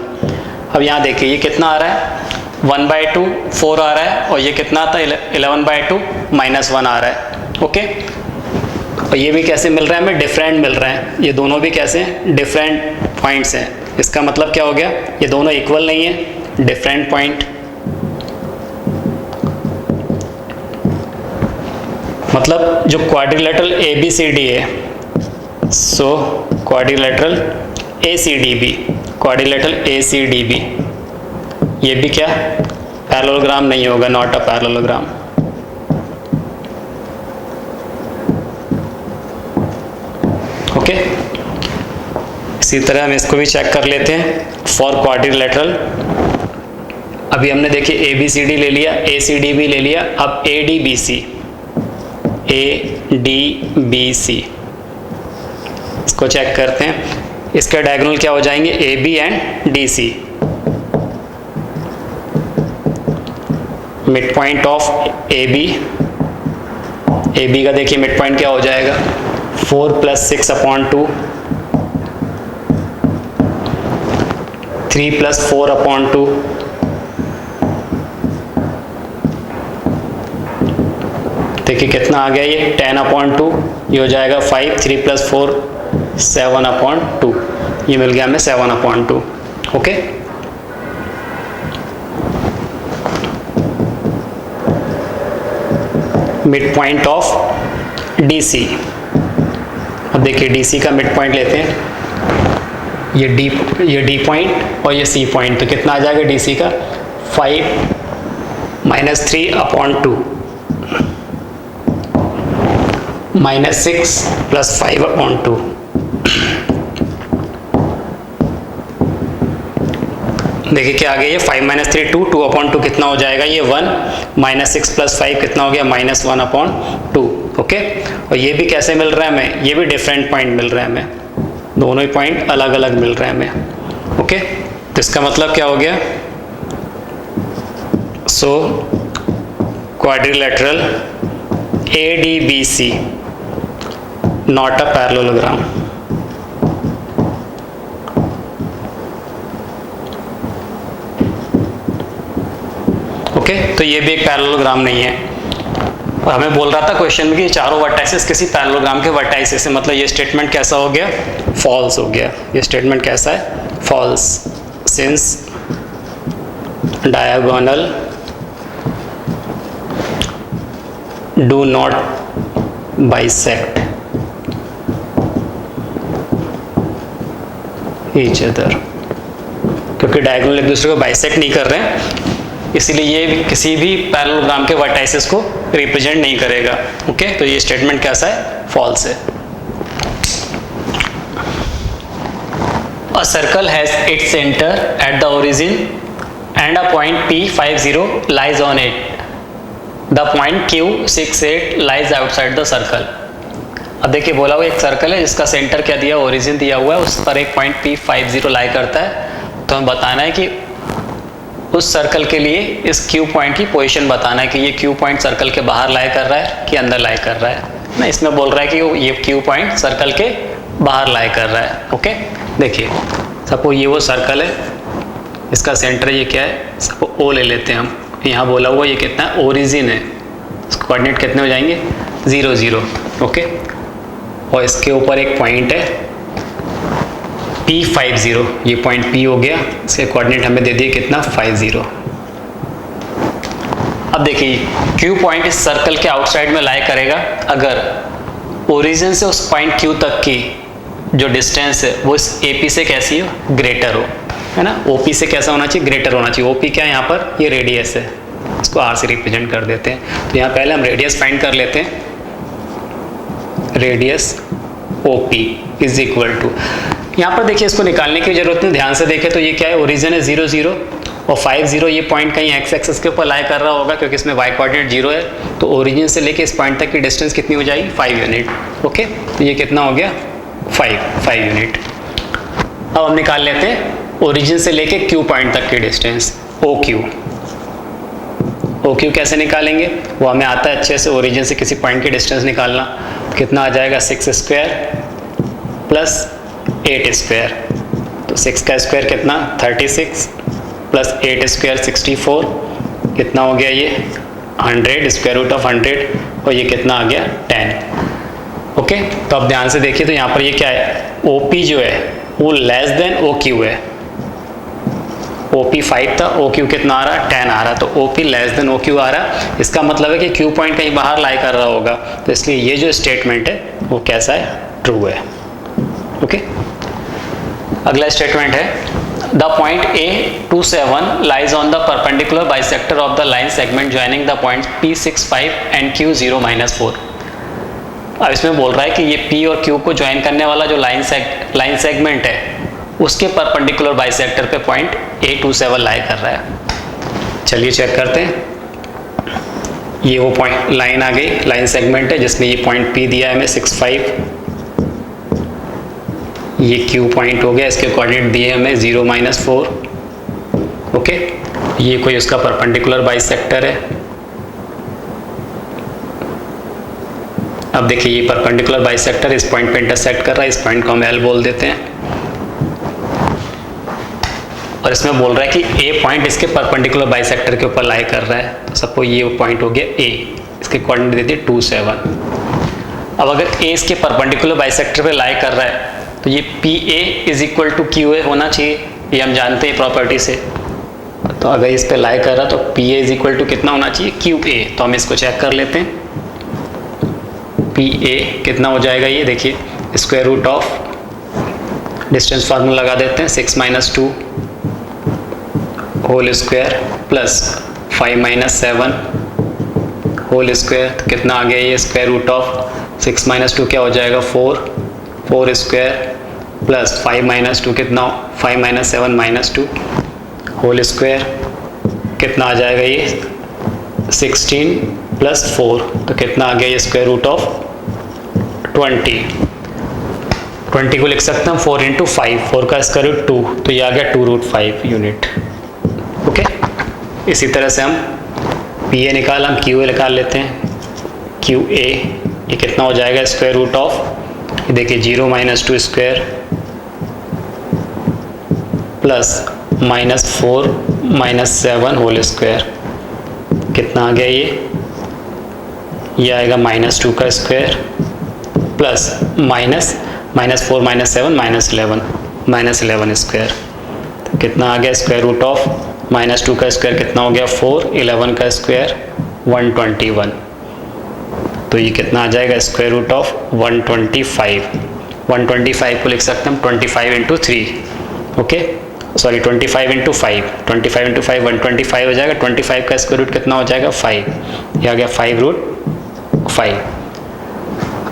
अब यहाँ देखिए ये कितना आ रहा है 1/2 4 आ रहा है, और ये कितना आता है 11/2 -1 आ रहा है। ओके, और ये भी कैसे मिल रहा है हमें, डिफरेंट मिल रहा है, ये दोनों भी कैसे हैं डिफरेंट पॉइंट्स हैं। इसका मतलब क्या हो गया, ये दोनों इक्वल नहीं है, डिफरेंट पॉइंट। मतलब जो क्वाड्रिलेटरल ABCD है, सो क्वाड्रिलेटरल ACDB, ये भी क्या पैरेललोग्राम नहीं होगा, नॉट अ पैरेललोग्राम। ओके, इसी तरह हम इसको भी चेक कर लेते हैं फॉर क्वाड्रिलेटरल। अभी हमने देखिए ABCD ले लिया, ACDB ले लिया, अब ADBC इसको चेक करते हैं। इसके डायगोनल क्या हो जाएंगे AB and DC। Mid point of AB का देखिए मिड पॉइंट क्या हो जाएगा 4 + 6/2, 3 + 4/2, देखिए कितना आ गया ये 10/2, ये हो जाएगा 5, 3 + 4 7/2, ये मिल गया हमें 7/2। Okay, mid point of DC। अब देखिए DC का मिड पॉइंट लेते हैं, ये D पॉइंट और ये C पॉइंट, तो कितना आ जाएगा DC का 5 - 3/2, -6 + 5/2। देखिए क्या आ गया, ये 5 - 3 2, 2/2 कितना हो जाएगा, ये 1, -6 + 5 कितना हो गया, -1/2। ओके, और ये भी कैसे मिल रहा है हमें, ये भी डिफरेंट पॉइंट मिल रहा है हमें, दोनों ही पॉइंट अलग अलग मिल रहे हैं हमें। ओके, तो इसका मतलब क्या हो गया, so quadrilateral ADBC not a parallelogram. Okay, तो ये भी एक पैरेललोग्राम नहीं है। और हमें बोल रहा था क्वेश्चन में कि चारों वर्टाइसेस किसी पैरेललोग्राम के वर्टाइसेस से, मतलब ये स्टेटमेंट कैसा हो गया, फॉल्स हो गया। ये स्टेटमेंट कैसा है, false, since diagonal do not bisect each other, क्योंकि डायगोनल एक दूसरे को बाइसेक्ट नहीं कर रहे हैं, इसीलिए ये किसी भी पैरेललोग्राम के वर्टाइसेस को रिप्रेजेंट नहीं करेगा। ओके, तो ये स्टेटमेंट कैसा है, फॉल्स है। A circle has its center at the origin and a point P50 lies on it. The point Q68 lies outside the circle. अब देखिए बोला हुआ एक सर्कल है जिसका सेंटर क्या दिया, ओरिजिन दिया हुआ है, उस पर एक पॉइंट P50 लाई करता है। तो हमें बताना है कि उस सर्कल के लिए इस Q पॉइंट की पोजीशन बताना है कि ये Q पॉइंट सर्कल के बाहर लाई कर रहा है कि अंदर लाई कर रहा है ना। इसमें बोल रहा है कि ये Q पॉइंट सर्कल के बाहर लाई कर रहा है। ओके, देखिए सपोज ये वो सर्कल है, इसका सेंटर ये क्या है, सपोज O ले लेते हैं हम। यहाँ बोला हुआ ये कितना है, ओरिजिन है, इसके कोऑर्डिनेट कितने हो जाएंगे, 0 0। ओके, और इसके ऊपर एक पॉइंट है P50, ये पॉइंट P हो गया, इसके कोऑर्डिनेट हमें दे दिए कितना, 50। अब देखिए Q पॉइंट इस सर्कल के आउटसाइड में लाई करेगा अगर ओरिजिन से उस पॉइंट Q तक की जो डिस्टेंस है वो इस AP से कैसी हो, ग्रेटर हो, है ना। OP से कैसा होना चाहिए, ग्रेटर होना चाहिए। OP क्या है यहाँ पर, ये रेडियस है, इसको R से रिप्रेजेंट कर देते हैं। तो यहाँ पहले हम रेडियस फाइंड कर लेते हैं, radius OP is equal to, यहाँ पर देखिए इसको निकालने की जरूरत नहीं, ध्यान से देखें तो ये क्या है, ओरिजिन है 0 0 और 50, ये पॉइंट कहीं एक्स एक्सिस के ऊपर लाई कर रहा होगा क्योंकि इसमें y कोऑर्डिनेट 0 है। तो ओरिजिन से लेके इस पॉइंट तक की डिस्टेंस कितनी हो जाएगी, 5 यूनिट। ओके, तो ये कितना हो गया, 5 यूनिट। अब हम निकाल लेते हैं ओरिजिन से लेके Q पॉइंट तक की डिस्टेंस, OQ कैसे निकालेंगे, वो हमें आता है अच्छे से, ओरिजिन से किसी पॉइंट की डिस्टेंस निकालना। कितना आ जाएगा, 6 स्क्वायर प्लस 8 स्क्वायर, तो 6 का स्क्वायर कितना, 36 प्लस 8 स्क्वायर 64, कितना हो गया ये 100, स्क्वायर रूट ऑफ 100, और ये कितना आ गया 10। ओके, तो अब ध्यान से देखिए तो यहाँ पर ये क्या है, OP जो है वो लेस देन OQ है। OP 5 था, OQ कितना आ रहा है, 10 आ रहा, तो OP लेस देन OQ आ रहा। इसका मतलब है कि Q पॉइंट कहीं बाहर लाई कर रहा होगा, तो इसलिए ये जो स्टेटमेंट है वो कैसा है, ट्रू है। ओके, अगला स्टेटमेंट है, the point A27 lies on the perpendicular bisector of the line segment joining the points P65 and Q0-4। अब इसमें बोल रहा है कि ये P और Q को ज्वाइन करने वाला जो लाइन सेगमेंट है उसके परपेंडिकुलर बाइसेक्टर पे पॉइंट A27 लाई कर रहा है। चलिए चेक करते हैं, ये वो पॉइंट लाइन आ गई, लाइन सेगमेंट है जिसमें ये पॉइंट P दिया है हमें 65, ये Q पॉइंट हो गया, इसके कोऑर्डिनेट दिए हमें 0-4। ओके, ये कोई उसका परपेंडिकुलर बाइसेक्टर है। अब देखिए ये परपेंडिकुलर बाइसेक्टर इस पॉइंट पे इंटरसेक्ट कर रहा है, इस पॉइंट को हम L बोल देते हैं। और इसमें बोल रहा है कि A पॉइंट इसके परपेंडिकुलर बाइसेक्टर के ऊपर लाई कर रहा है, तो सपोज ये पॉइंट हो गया A, इसके कोऑर्डिनेट दे दिए 2 7। अब अगर A इसके परपेंडिकुलर बाइसेक्टर पे लाई कर रहा है तो ये PA is equal to QA होना चाहिए, ये हम जानते हैं प्रॉपर्टी से। तो अगर इस पे लाई कर रहा तो PA इज इक्वल टू कितना होना चाहिए, QA। तो हम इसको चेक कर लेते हैं, PA कितना हो जाएगा, ये देखिए square root of distance formula लगा देते हैं, 6 - 2 whole square plus 5 - 7 whole square, तो कितना आ गया ये स्क्वायर रूट ऑफ 6 माइनस 2 क्या हो जाएगा 4, 4 स्क्वायर प्लस 5 माइनस 2 कितना, 5 माइनस 7 माइनस 2 होल स्क्वायर कितना आ जाएगा ये 16 प्लस 4, तो कितना आ गया ये स्क्वायर रूट ऑफ 20 को लिख सकते हैं 4 इंटू 5, 4 का स्क्वायर रूट 2, तो ये आ गया 2√5 यूनिट। ओके, इसी तरह से हम पी ए निकाल, हम क्यू ए निकाल लेते हैं। क्यू ए ये कितना हो जाएगा स्क्वायर रूट ऑफ, देखिए 0 minus 2 square plus minus 4 minus 7 whole square कितना आ गया ये आएगा माइनस 2 का square plus minus 4 minus 7 minus 11 square, तो कितना आ गया स्क्वायर रूट ऑफ माइनस 2 का स्क्वायर कितना हो गया 4, 11 का स्क्वायर 121, तो ये कितना आ जाएगा स्क्वायर रूट ऑफ 125। 125 को लिख सकते हैं हम 25 into 3, okay sorry 25 into 5, 25 into 5 125 हो जाएगा। 25 का स्क्वायर रूट कितना हो जाएगा 5, ये आ गया 5√5।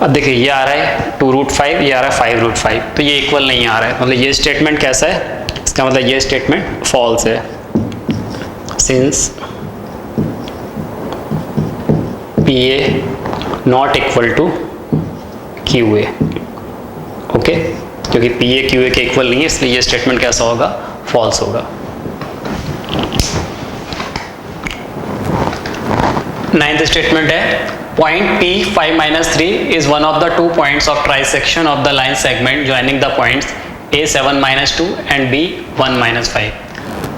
अब देखिए ये आ रहा है 2√5, ये आ रहा है 5√5, तो ये इक्वल नहीं आ रहा है, मतलब ये स्टेटमेंट कैसा है, इसका मतलब ये स्टेटमेंट फॉल्स है। Since P A not equal to Q A, okay, क्योंकि पी ए क्यू ए के इक्वल नहीं है, इसलिए ये स्टेटमेंट कैसा होगा, फॉल्स होगा। नाइन्थ स्टेटमेंट है point P 5-3 is one of the 2 points of trisection of the line segment joining the points A 7-2 and B 1-5।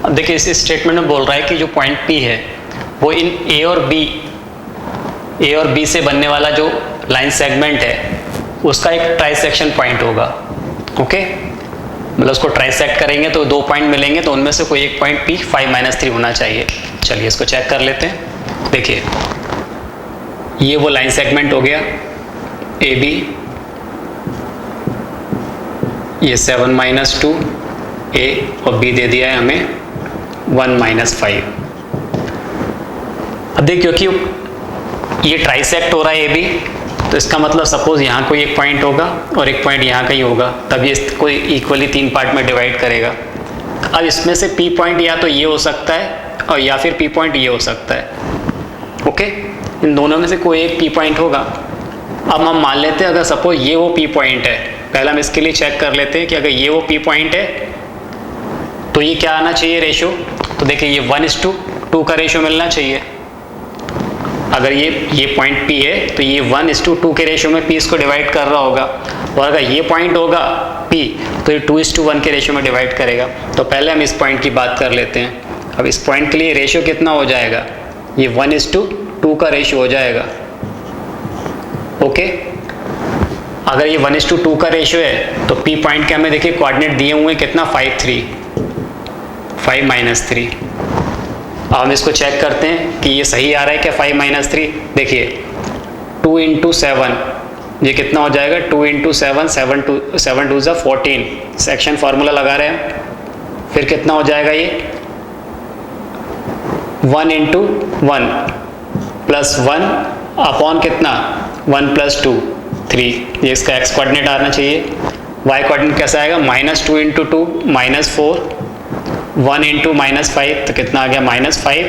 अब देखिए इस स्टेटमेंट में बोल रहा है कि जो पॉइंट P है वो इन A और B से बनने वाला जो लाइन सेगमेंट है उसका एक ट्राइसेक्शन पॉइंट होगा, ओके, मतलब उसको ट्राइसेक्ट करेंगे तो 2 पॉइंट मिलेंगे, तो उनमें से कोई एक पॉइंट P 5-3 होना चाहिए। चलिए इसको चेक कर लेते हैं। देखिए ये वो लाइन सेगमेंट हो गया ए बी, ये 7-2 ए और बी दे दिया है हमें 1-5। अब देखिए क्योंकि ये ट्राइसेक्ट हो रहा है ए बी, तो इसका मतलब सपोज यहाँ कोई एक पॉइंट होगा और एक पॉइंट यहाँ कहीं होगा, तब ये इसको इक्वली 3 पार्ट में डिवाइड करेगा। अब इसमें से पी पॉइंट या तो ये हो सकता है और या फिर पी पॉइंट ये हो सकता है, ओके, इन दोनों में से कोई एक पी पॉइंट होगा। अब हम मान लेते हैं अगर सपोज ये वो पी पॉइंट है, पहले हम इसके लिए चेक कर लेते हैं कि अगर ये वो पी पॉइंट है तो ये क्या आना चाहिए रेशो, तो देखिए ये 1:2 का रेशो मिलना चाहिए। अगर ये पॉइंट P है तो ये 1:2 के रेशो में P इसको डिवाइड कर रहा होगा, और अगर ये पॉइंट होगा P तो ये 2:1 के रेशो में डिवाइड करेगा। तो पहले हम इस पॉइंट की बात कर लेते हैं। अब इस पॉइंट के लिए रेशो कितना हो जाएगा, ये 1:2 का रेशो हो जाएगा, ओके। अगर ये 1:2 का रेशो है तो P पॉइंट के हमें देखिए कोऑर्डिनेट दिए हुए कितना 5-3। अब हम इसको चेक करते हैं कि ये सही आ रहा है क्या 5-3। देखिए 2 × 7 ये कितना हो जाएगा 2 × 7, 7 2 ज़ा 14, सेक्शन फार्मूला लगा रहे हैं, फिर कितना हो जाएगा ये 1 × 1 प्लस 1 अपॉन कितना 1 + 2 3, ये इसका x कोऑर्डिनेट आना चाहिए। y कोऑर्डिनेट कैसा आएगा -2 × 2 -4, 1 × -5 तो कितना आ गया -5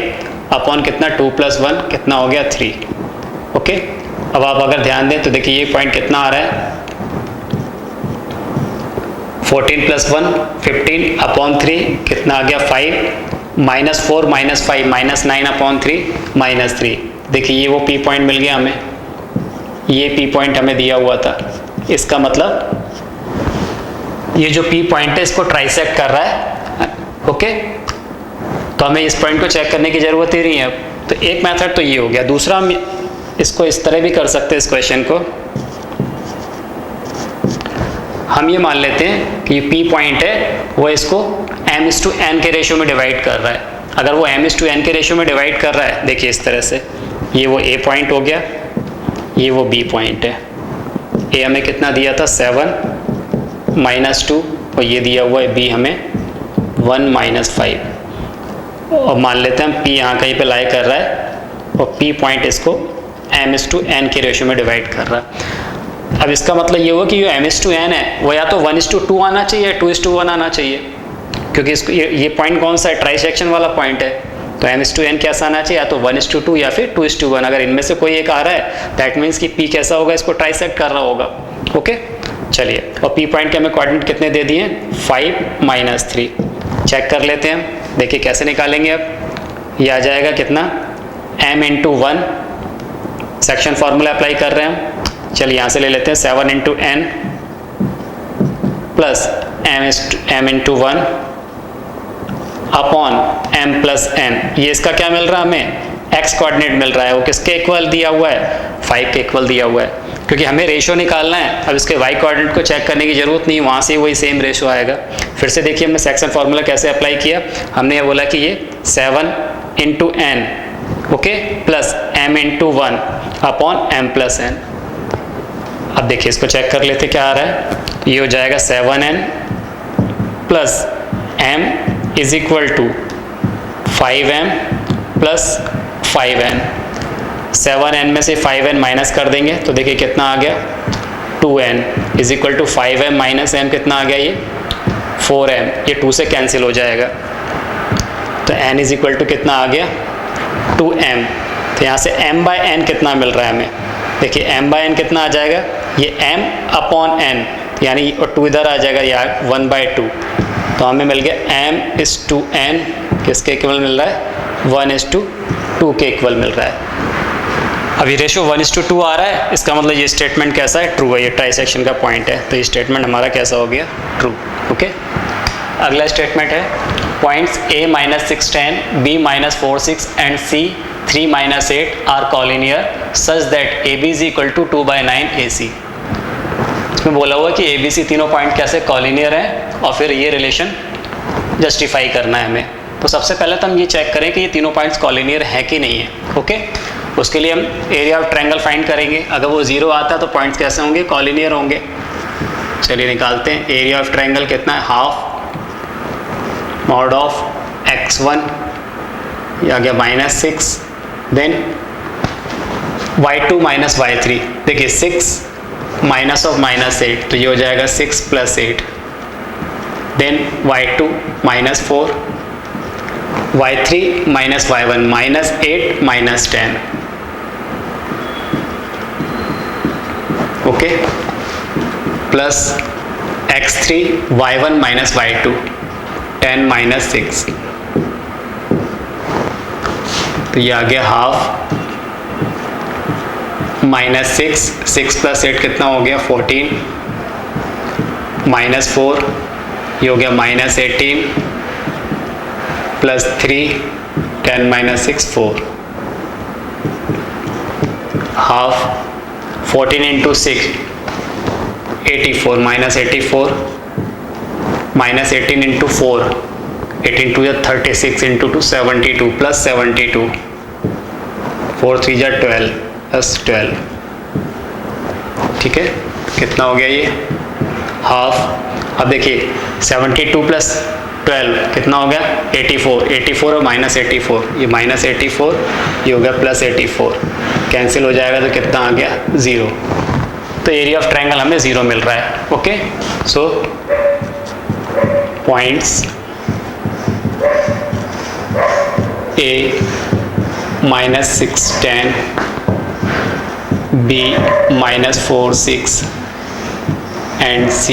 अपॉन कितना 2 + 1 कितना हो गया 3, ओके। अब आप अगर ध्यान दें तो देखिए ये पॉइंट कितना आ रहा है 14 + 1 15 अपॉन 3 कितना आ गया 5 -4 -5 -9 अपॉन 3 -3। देखिए ये वो P पॉइंट मिल गया हमें, ये P पॉइंट हमें दिया हुआ था। इसका मतलब ये जो P पॉइंट है इसको ट्राइसेक्ट कर रहा है, ओके। तो हमें इस पॉइंट को चेक करने की ज़रूरत ही नहीं है। तो एक मेथड तो ये हो गया। दूसरा हम इसको इस तरह भी कर सकते हैं, इस क्वेश्चन को हम ये मान लेते हैं कि P पॉइंट है वो इसको m/n के रेशियो में डिवाइड कर रहा है। अगर वो m/n के रेशियो में डिवाइड कर रहा है, देखिए इस तरह से, ये वो A पॉइंट हो गया, ये वो B पॉइंट है। A हमें कितना दिया था 7 -2 और ये दिया हुआ है B हमें 1 -5, और मान लेते हैं हम P यहाँ कहीं पे लाई कर रहा है और P पॉइंट इसको m/n के रेशियो में डिवाइड कर रहा है। अब इसका मतलब ये हुआ कि जो m/n है वो या तो 1:2 आना चाहिए या 2:1 आना चाहिए, क्योंकि इसको ये पॉइंट कौन सा है, ट्राइसेक्शन वाला पॉइंट है। तो m/n कैसा आना चाहिए, या तो 1:2 या फिर 2:1। अगर इनमें से कोई एक आ रहा है दैट मीन्स कि p कैसा होगा, इसको ट्राइसेक्ट कर रहा होगा। ओके चलिए, और p पॉइंट के हमें कोऑर्डिनेट कितने दे दिए, 5 - 3। चेक कर लेते हैं, देखिए कैसे निकालेंगे। अब ये आ जाएगा कितना, m/1, सेक्शन फार्मूला अप्लाई कर रहे हैं। चलिए यहाँ से ले लेते हैं 7 × n plus m/1 upon m + n। ये इसका क्या मिल रहा है हमें, x कोऑर्डिनेट मिल रहा है। वो किसके इक्वल दिया हुआ है, 5 के इक्वल दिया हुआ है, क्योंकि हमें रेशो निकालना है। अब इसके y कोऑर्डिनेट को चेक करने की जरूरत नहीं, वहाँ से वही सेम रेशो आएगा। फिर से देखिए हमने सेक्शन फार्मूला कैसे अप्लाई किया। हमने ये बोला कि ये 7 × n okay plus m/1 upon m + n। अब देखिए इसको चेक कर लेते क्या आ रहा है। ये हो जाएगा 7n plus m = 5m plus 5n। 7n में से 5n माइनस कर देंगे तो देखिए कितना आ गया, 2n = 5m माइनस m कितना आ गया, ये 4m। ये 2 से कैंसिल हो जाएगा, तो n = कितना आ गया, 2m। तो यहाँ से m/n कितना मिल रहा है हमें, देखिए m/n कितना आ जाएगा, ये m अपॉन n, यानी और 2 इधर आ जाएगा यार 1/2। तो हमें मिल गया m/n किसके इक्वल मिल रहा है, 1:2 के इक्वल मिल रहा है। अब ये रेशो 1:2 आ रहा है, इसका मतलब ये स्टेटमेंट कैसा है, ट्रू है। ये ट्राइसेक्शन का पॉइंट है, तो ये स्टेटमेंट हमारा कैसा हो गया, ट्रू। ओके अगला स्टेटमेंट है, points a - 6, 10, b - 4, 6 and c 3 - 8 are collinear such that AB = 2/9 AC। इसमें बोला हुआ कि ABC तीनों पॉइंट कैसे कॉलिनियर हैं, और फिर ये रिलेशन जस्टिफाई करना है हमें। तो सबसे पहले तो हम ये चेक करें कि ये तीनों पॉइंट्स कॉलिनियर है कि नहीं है। ओके उसके लिए हम एरिया ऑफ ट्रायंगल फाइंड करेंगे। अगर वो 0 आता है तो पॉइंट्स कैसे होंगे, कॉलिनियर होंगे। चलिए निकालते हैं। एरिया ऑफ ट्रायंगल कितना है, हाफ mod ऑफ x1, ये आ गया -6, देन y2 - y3। देखिए 6 माइनस ऑफ -8, तो ये हो जाएगा 6 + 8, then y2 - 4, y3 - y1 -8 - 10। Okay plus x3 y1 - y2 10 - 6, तो ये आ गया हाफ -6, 6 + 8 कितना हो गया, 14 -4, ये हो गया -18 प्लस 3 10 - 6 4, हाफ 14 × 6 84 -84 -18 × 4 18 2 36 × 2 72 प्लस 72 4 3 12 प्लस 12। ठीक है कितना हो गया ये हाफ। अब देखिए 72 + 12 कितना हो गया 84 84 और -84, ये -84 ये हो गया +84, कैंसिल हो जाएगा तो कितना आ गया 0। तो एरिया ऑफ ट्रायंगल हमें 0 मिल रहा है। Okay so points A -6 10, B -4 6 and C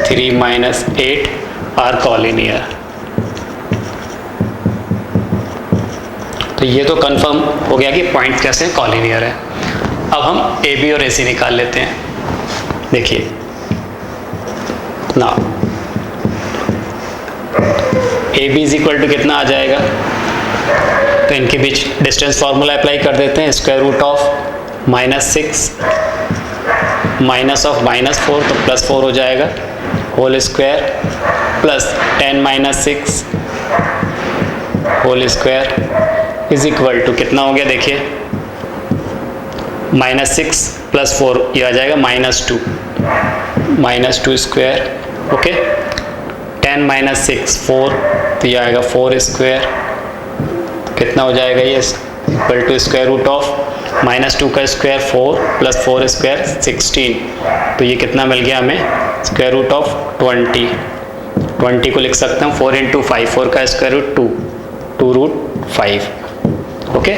3 - 8 are collinear. तो ये तो कंफर्म हो गया कि पॉइंट कैसे कॉलिनियर है। अब हम ए बी और ए सी निकाल लेते हैं। देखिए ना ए बी = कितना आ जाएगा, तो इनके बीच डिस्टेंस फार्मूला अप्लाई कर देते हैं। √ ऑफ -6 माइनस ऑफ -4 तो +4 हो जाएगा, whole square plus 10 - 6 whole square is equal to कितना हो गया, देखिए -6 + 4 ये आ जाएगा -2 -2 स्क्वायर। ओके 10 - 6 4, तो ये आएगा 4 स्क्वायर, कितना हो जाएगा ये इक्वल टू √ ऑफ माइनस 2 का स्क्वायर 4 प्लस 4 स्क्वायर 16, तो ये कितना मिल गया हमें, स्क्वायर रूट ऑफ 20 को लिख सकते हैं 4 इंटू 5, 4 का square root 2 root 5। Okay,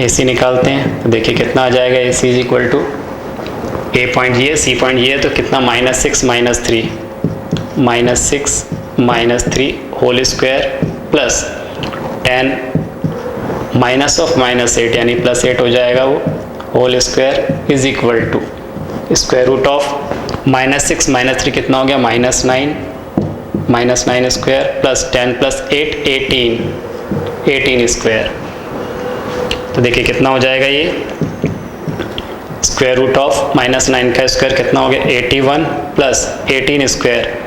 AC निकालते हैं तो देखिए कितना आ जाएगा, AC is equal to A point ये, C पॉइंट ये, तो कितना -6 minus 3 whole square plus 10 minus of -8 यानी +8 हो जाएगा वो, whole square is equal to square root of -6 -3 कितना हो गया, -9 स्क्वायर प्लस 10 प्लस 8 18 स्क्वायर। तो देखिए कितना हो जाएगा ये, स्क्वायर रूट ऑफ -9 का स्क्वायर कितना हो गया, 81 plus 18 square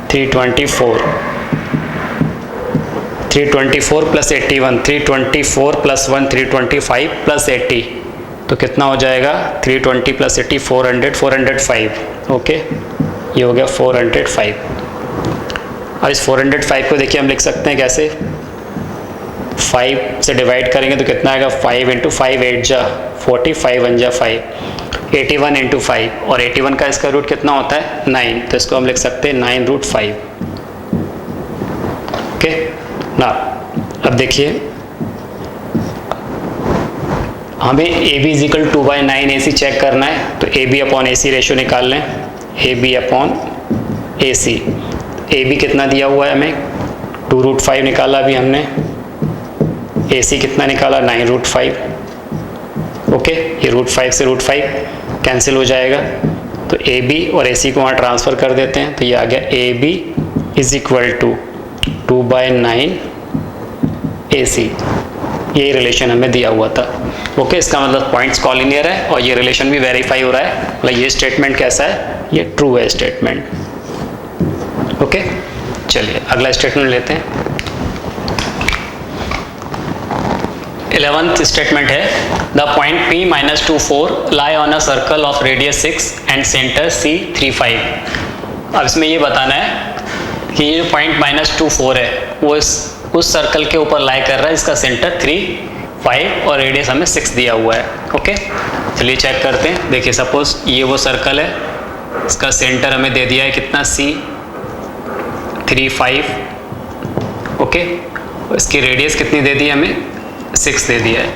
324 plus 81, 324 plus 1 325 plus 80, तो कितना हो जाएगा 320 प्लस 80 405। ओके, ये हो गया 405। अब इस 405 को देखिए हम लिख सकते हैं कैसे, 5 से डिवाइड करेंगे तो कितना आएगा, 5 इंटू 5 8 जा 40, 5 1 जा 5, 81 इंटू 5, और 81 का इसका रूट कितना होता है 9, तो इसको हम लिख सकते हैं 9 रूट 5। ओके ना, अब देखिए हमें AB इज इक्वल 2/9 AC चेक करना है, तो AB अपॉन AC रेशियो निकाल लें, AB अपॉन AC। AB कितना दिया हुआ है हमें, 2 रूट 5 निकाला अभी हमने, AC कितना निकाला 9 रूट 5। ओके, ये रूट 5 से रूट 5 कैंसिल हो जाएगा, तो AB और AC को वहाँ ट्रांसफ़र कर देते हैं, तो ये आ गया AB is equal to 2/9 AC। ये रिलेशन हमें दिया हुआ था। ओके, इसका मतलब पॉइंट्स कॉलिनियर है और ये रिलेशन भी वेरीफाई हो रहा है, मतलब ये स्टेटमेंट कैसा है, ये ट्रू है स्टेटमेंट। ओके, चलिए अगला स्टेटमेंट लेते हैं। 11th स्टेटमेंट है, the point P -24 lie on a circle of radius 6 and centre C 3 5। अब इसमें ये बताना है कि ये जो पॉइंट -24 है वो उस सर्कल के ऊपर लाई कर रहा है, इसका सेंटर 3 5 और रेडियस हमें 6 दिया हुआ है। ओके, चलिए चेक करते हैं। देखिए सपोज ये वो सर्कल है, इसका सेंटर हमें दे दिया है कितना, C 3 5। ओके, इसकी रेडियस कितनी दे दी है हमें, 6 दे दिया है।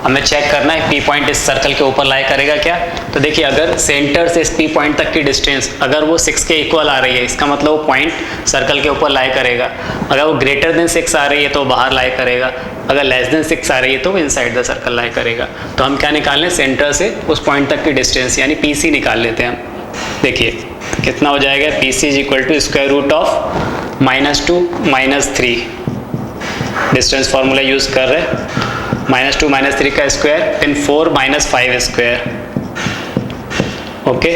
हमें चेक करना है P पॉइंट इस सर्कल के ऊपर लाई करेगा क्या, तो देखिए अगर सेंटर से इस P पॉइंट तक की डिस्टेंस अगर वो 6 के इक्वल आ रही है, इसका मतलब वो पॉइंट सर्कल के ऊपर लाई करेगा। अगर वो ग्रेटर देन 6 आ रही है तो बाहर लाई करेगा, अगर लेस देन 6 आ रही है तो वो इनसाइड द सर्कल लाई करेगा। तो हम क्या निकाल लें, सेंटर से उस पॉइंट तक की डिस्टेंस यानी PC निकाल लेते हैं हम। देखिए कितना हो जाएगा, PC is equal to square root of -2 -3, distance formula use कर रहे हैं, -2 -3 का स्क्वायर देन 4 -5 स्क्वायर। ओके,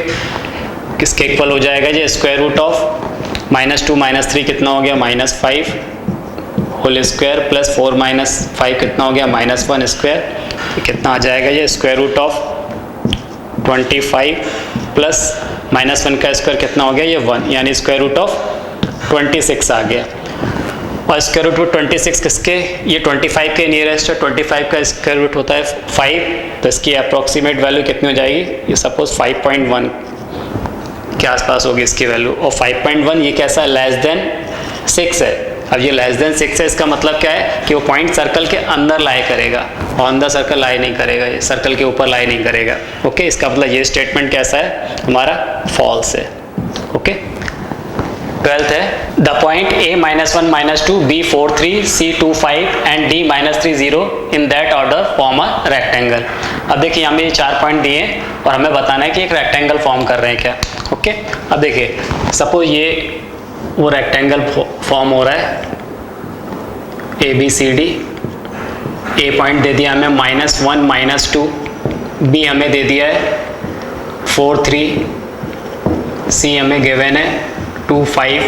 किसके इक्वल हो जाएगा ये, स्क्वायर रूट ऑफ -2 -3 कितना हो गया, -5 होल स्क्वायर प्लस 4 -5 कितना हो गया, -1 स्क्वायर। कितना आ जाएगा ये, स्क्वायर रूट ऑफ 25 प्लस -1 का स्क्वायर कितना हो गया, ये 1, यानी स्क्वायर रूट ऑफ 26 आ गया। और स्क्वायर रूट 26 किसके, ये 25 के नियरेस्ट है, 25 का स्क्वायर रूट होता है 5, तो इसकी अप्रॉक्सीमेट वैल्यू कितनी हो जाएगी, ये सपोज 5.1 के आसपास होगी इसकी वैल्यू। और 5.1 ये कैसा है, लेस देन 6 है। अब ये लेस देन 6 है, इसका मतलब क्या है कि वो पॉइंट सर्कल के अंदर लाई करेगा, ऑन द सर्कल लाई नहीं करेगा, ये सर्कल के ऊपर लाई नहीं करेगा। ओके, इसका मतलब ये स्टेटमेंट कैसा है हमारा, फॉल्स है। ओके, 12th है, the point A -1 -2 B 4 3 C 2 5 and D -3 0 in that order form a rectangle. अब देखिए हमें ये 4 पॉइंट दिए हैं और हमें बताना है कि एक रेक्टेंगल फॉर्म कर रहे हैं क्या। ओके, अब देखिए सपोज ये वो रेक्टेंगल फॉर्म हो रहा है ABCD। A पॉइंट दे दिया हमें -1 -2, B हमें दे दिया है 4 3, C हमें गिवन है 2 5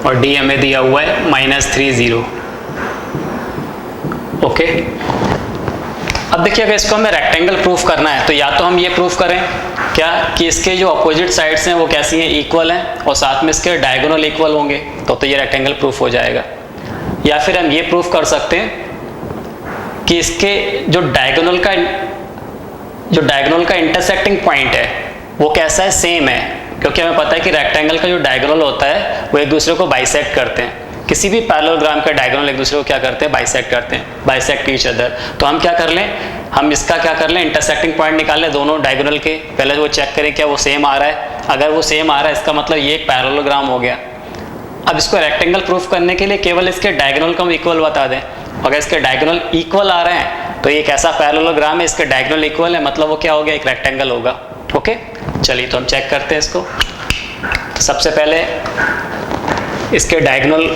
और D हमें दिया हुआ है -3 0। ओके, अब देखिए अगर इसको हमें रेक्टेंगल प्रूफ करना है तो या तो हम ये प्रूफ करें क्या कि इसके जो अपोजिट साइड्स हैं वो कैसी हैं, इक्वल हैं, और साथ में इसके डायगोनल इक्वल होंगे, तो ये रेक्टेंगल प्रूफ हो जाएगा। या फिर हम ये प्रूफ कर सकते हैं कि इसके जो डायगोनल का इंटरसेक्टिंग पॉइंट है वो कैसा है, सेम है, क्योंकि हमें पता है कि रेक्टेंगल का जो डायगोनल होता है वो एक दूसरे को बाइसेक्ट करते हैं। किसी भी पैरेललोग्राम का डायगोनल एक दूसरे को क्या करते हैं, बाइसेक्ट करते हैं, बाइसेक्ट ईच अदर। तो हम क्या कर लें, हम इसका क्या कर लें, इंटरसेक्टिंग पॉइंट निकाल लें दोनों डायगोनल के। पहले वो चेक करें क्या वो सेम आ रहा है, अगर वो सेम आ रहा है इसका मतलब ये एक पैरेललोग्राम हो गया। अब इसको रेक्टेंगल प्रूफ करने के लिए केवल इसके डायगोनल को हम इक्वल बता दें। अगर इसके डायगोनल इक्वल आ रहे हैं तो ये कैसा पैरेललोग्राम है, इसके डायगोनल इक्वल है, मतलब वो क्या हो गया, एक रेक्टेंगल होगा। ओके, चलिए तो हम चेक करते हैं इसको। तो सबसे पहले इसके डायगोनल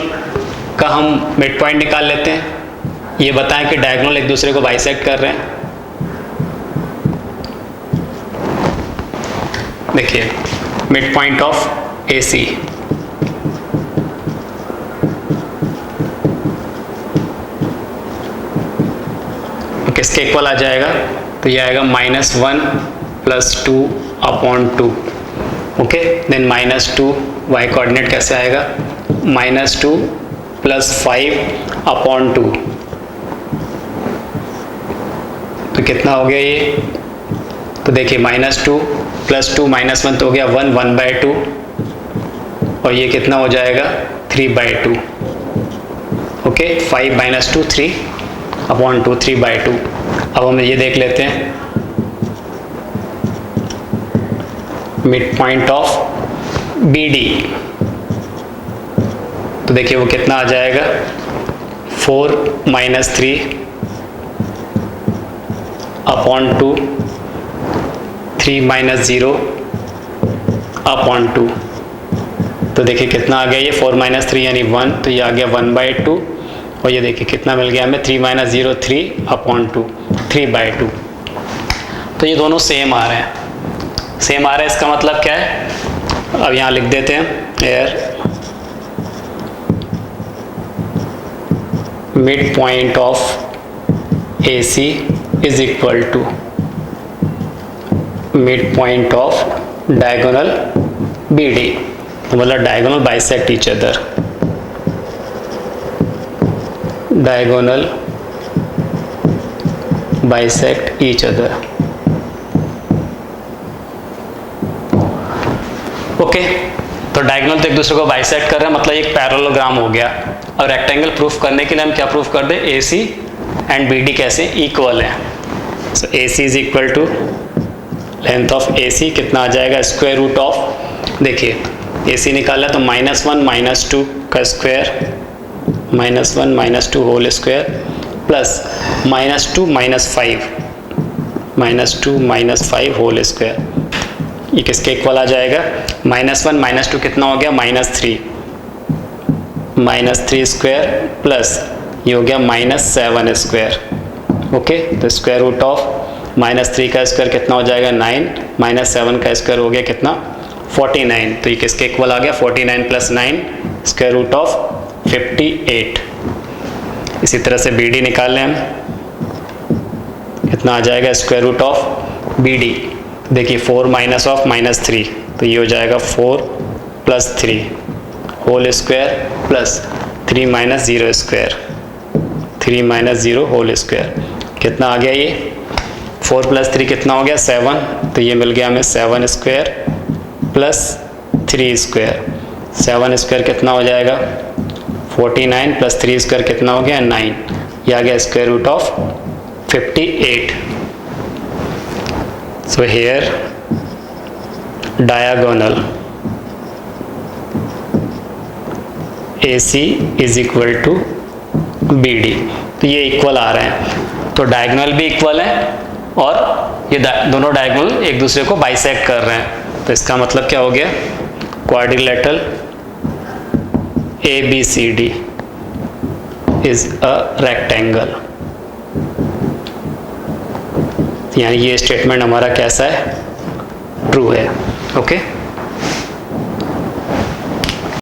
का हम मिड पॉइंट निकाल लेते हैं। ये बताएं कि डायगोनल एक दूसरे को बाइसेक्ट कर रहे हैं। देखिए मिड पॉइंट ऑफ AC, किसके इक्वल आ जाएगा, तो ये आएगा -1 + 2/2। ओके, देन -2 y कोऑर्डिनेट कैसे आएगा, -2 + 5/2। तो कितना हो गया ये, तो देखिए -2 + 2 -1 तो हो गया 1/2, और ये कितना हो जाएगा 3/2। ओके, 5 - 2 3/2, 3/2। अब हम ये देख लेते हैं मिड पॉइंट ऑफ BD। तो देखिए वो कितना आ जाएगा, 4 - 3/2, 3 - 0/2। तो देखिए कितना आ गया ये, 4 - 3 यानी 1, तो ये आ गया 1/2। और ये देखिए कितना मिल गया हमें, 3 - 0 3/2, 3/2। तो ये दोनों सेम आ रहे हैं, सेम आ रहे हैं, इसका मतलब क्या है, अब यहाँ लिख देते हैं here mid point of AC is equal to mid point of diagonal BD। तो मतलब diagonal bisect each other, diagonal bisect each other. Okay, तो डायगोनल तो एक दूसरे को बाइसेक्ट कर रहे हैं, मतलब एक पैरेललोग्राम हो गया। और रेक्टेंगल प्रूफ करने के लिए हम क्या प्रूफ कर दें, AC एंड BD कैसे इक्वल है। So AC is equal to length of AC कितना आ जाएगा, स्क्वायर रूट ऑफ, देखिए AC निकाला तो -1 - 2 का square, -1 - 2 whole square, plus -2 - 5 whole square. ये किसके इक्वल आ जाएगा, -1 - 2 कितना हो गया, -3 स्क्वायर, प्लस ये हो गया -7 स्क्वायर। ओके, तो स्क्वायर रूट ऑफ -3 का स्क्वायर कितना हो जाएगा 9, -7 का स्क्वायर हो गया कितना 49। तो ये किसके इक्वल आ गया, 49 + 9 स्क्वायर रूट ऑफ 58। इसी तरह से BD निकाल लें हम, कितना आ जाएगा, स्क्वायर रूट ऑफ BD। देखिए 4 - -3, तो ये हो जाएगा 4 + 3 whole square, plus 3 - 0 square, 3 - 0 whole square. कितना आ गया ये, 4 + 3 कितना हो गया 7, तो ये मिल गया हमें 7 स्क्वायर प्लस 3 स्क्वायर। 7 स्क्वायर कितना हो जाएगा 49 + 3 स्क्वायर कितना हो गया 9। ये आ गया square root of 58। So here diagonal AC is equal to BD। तो ये इक्वल आ रहे हैं, तो डायगोनल भी इक्वल है और ये दोनों डायगोनल एक दूसरे को बाइसेक्ट कर रहे हैं। तो इसका मतलब क्या हो गया, quadrilateral ABCD is a rectangle. यानी ये स्टेटमेंट हमारा कैसा है, ट्रू है। ओके।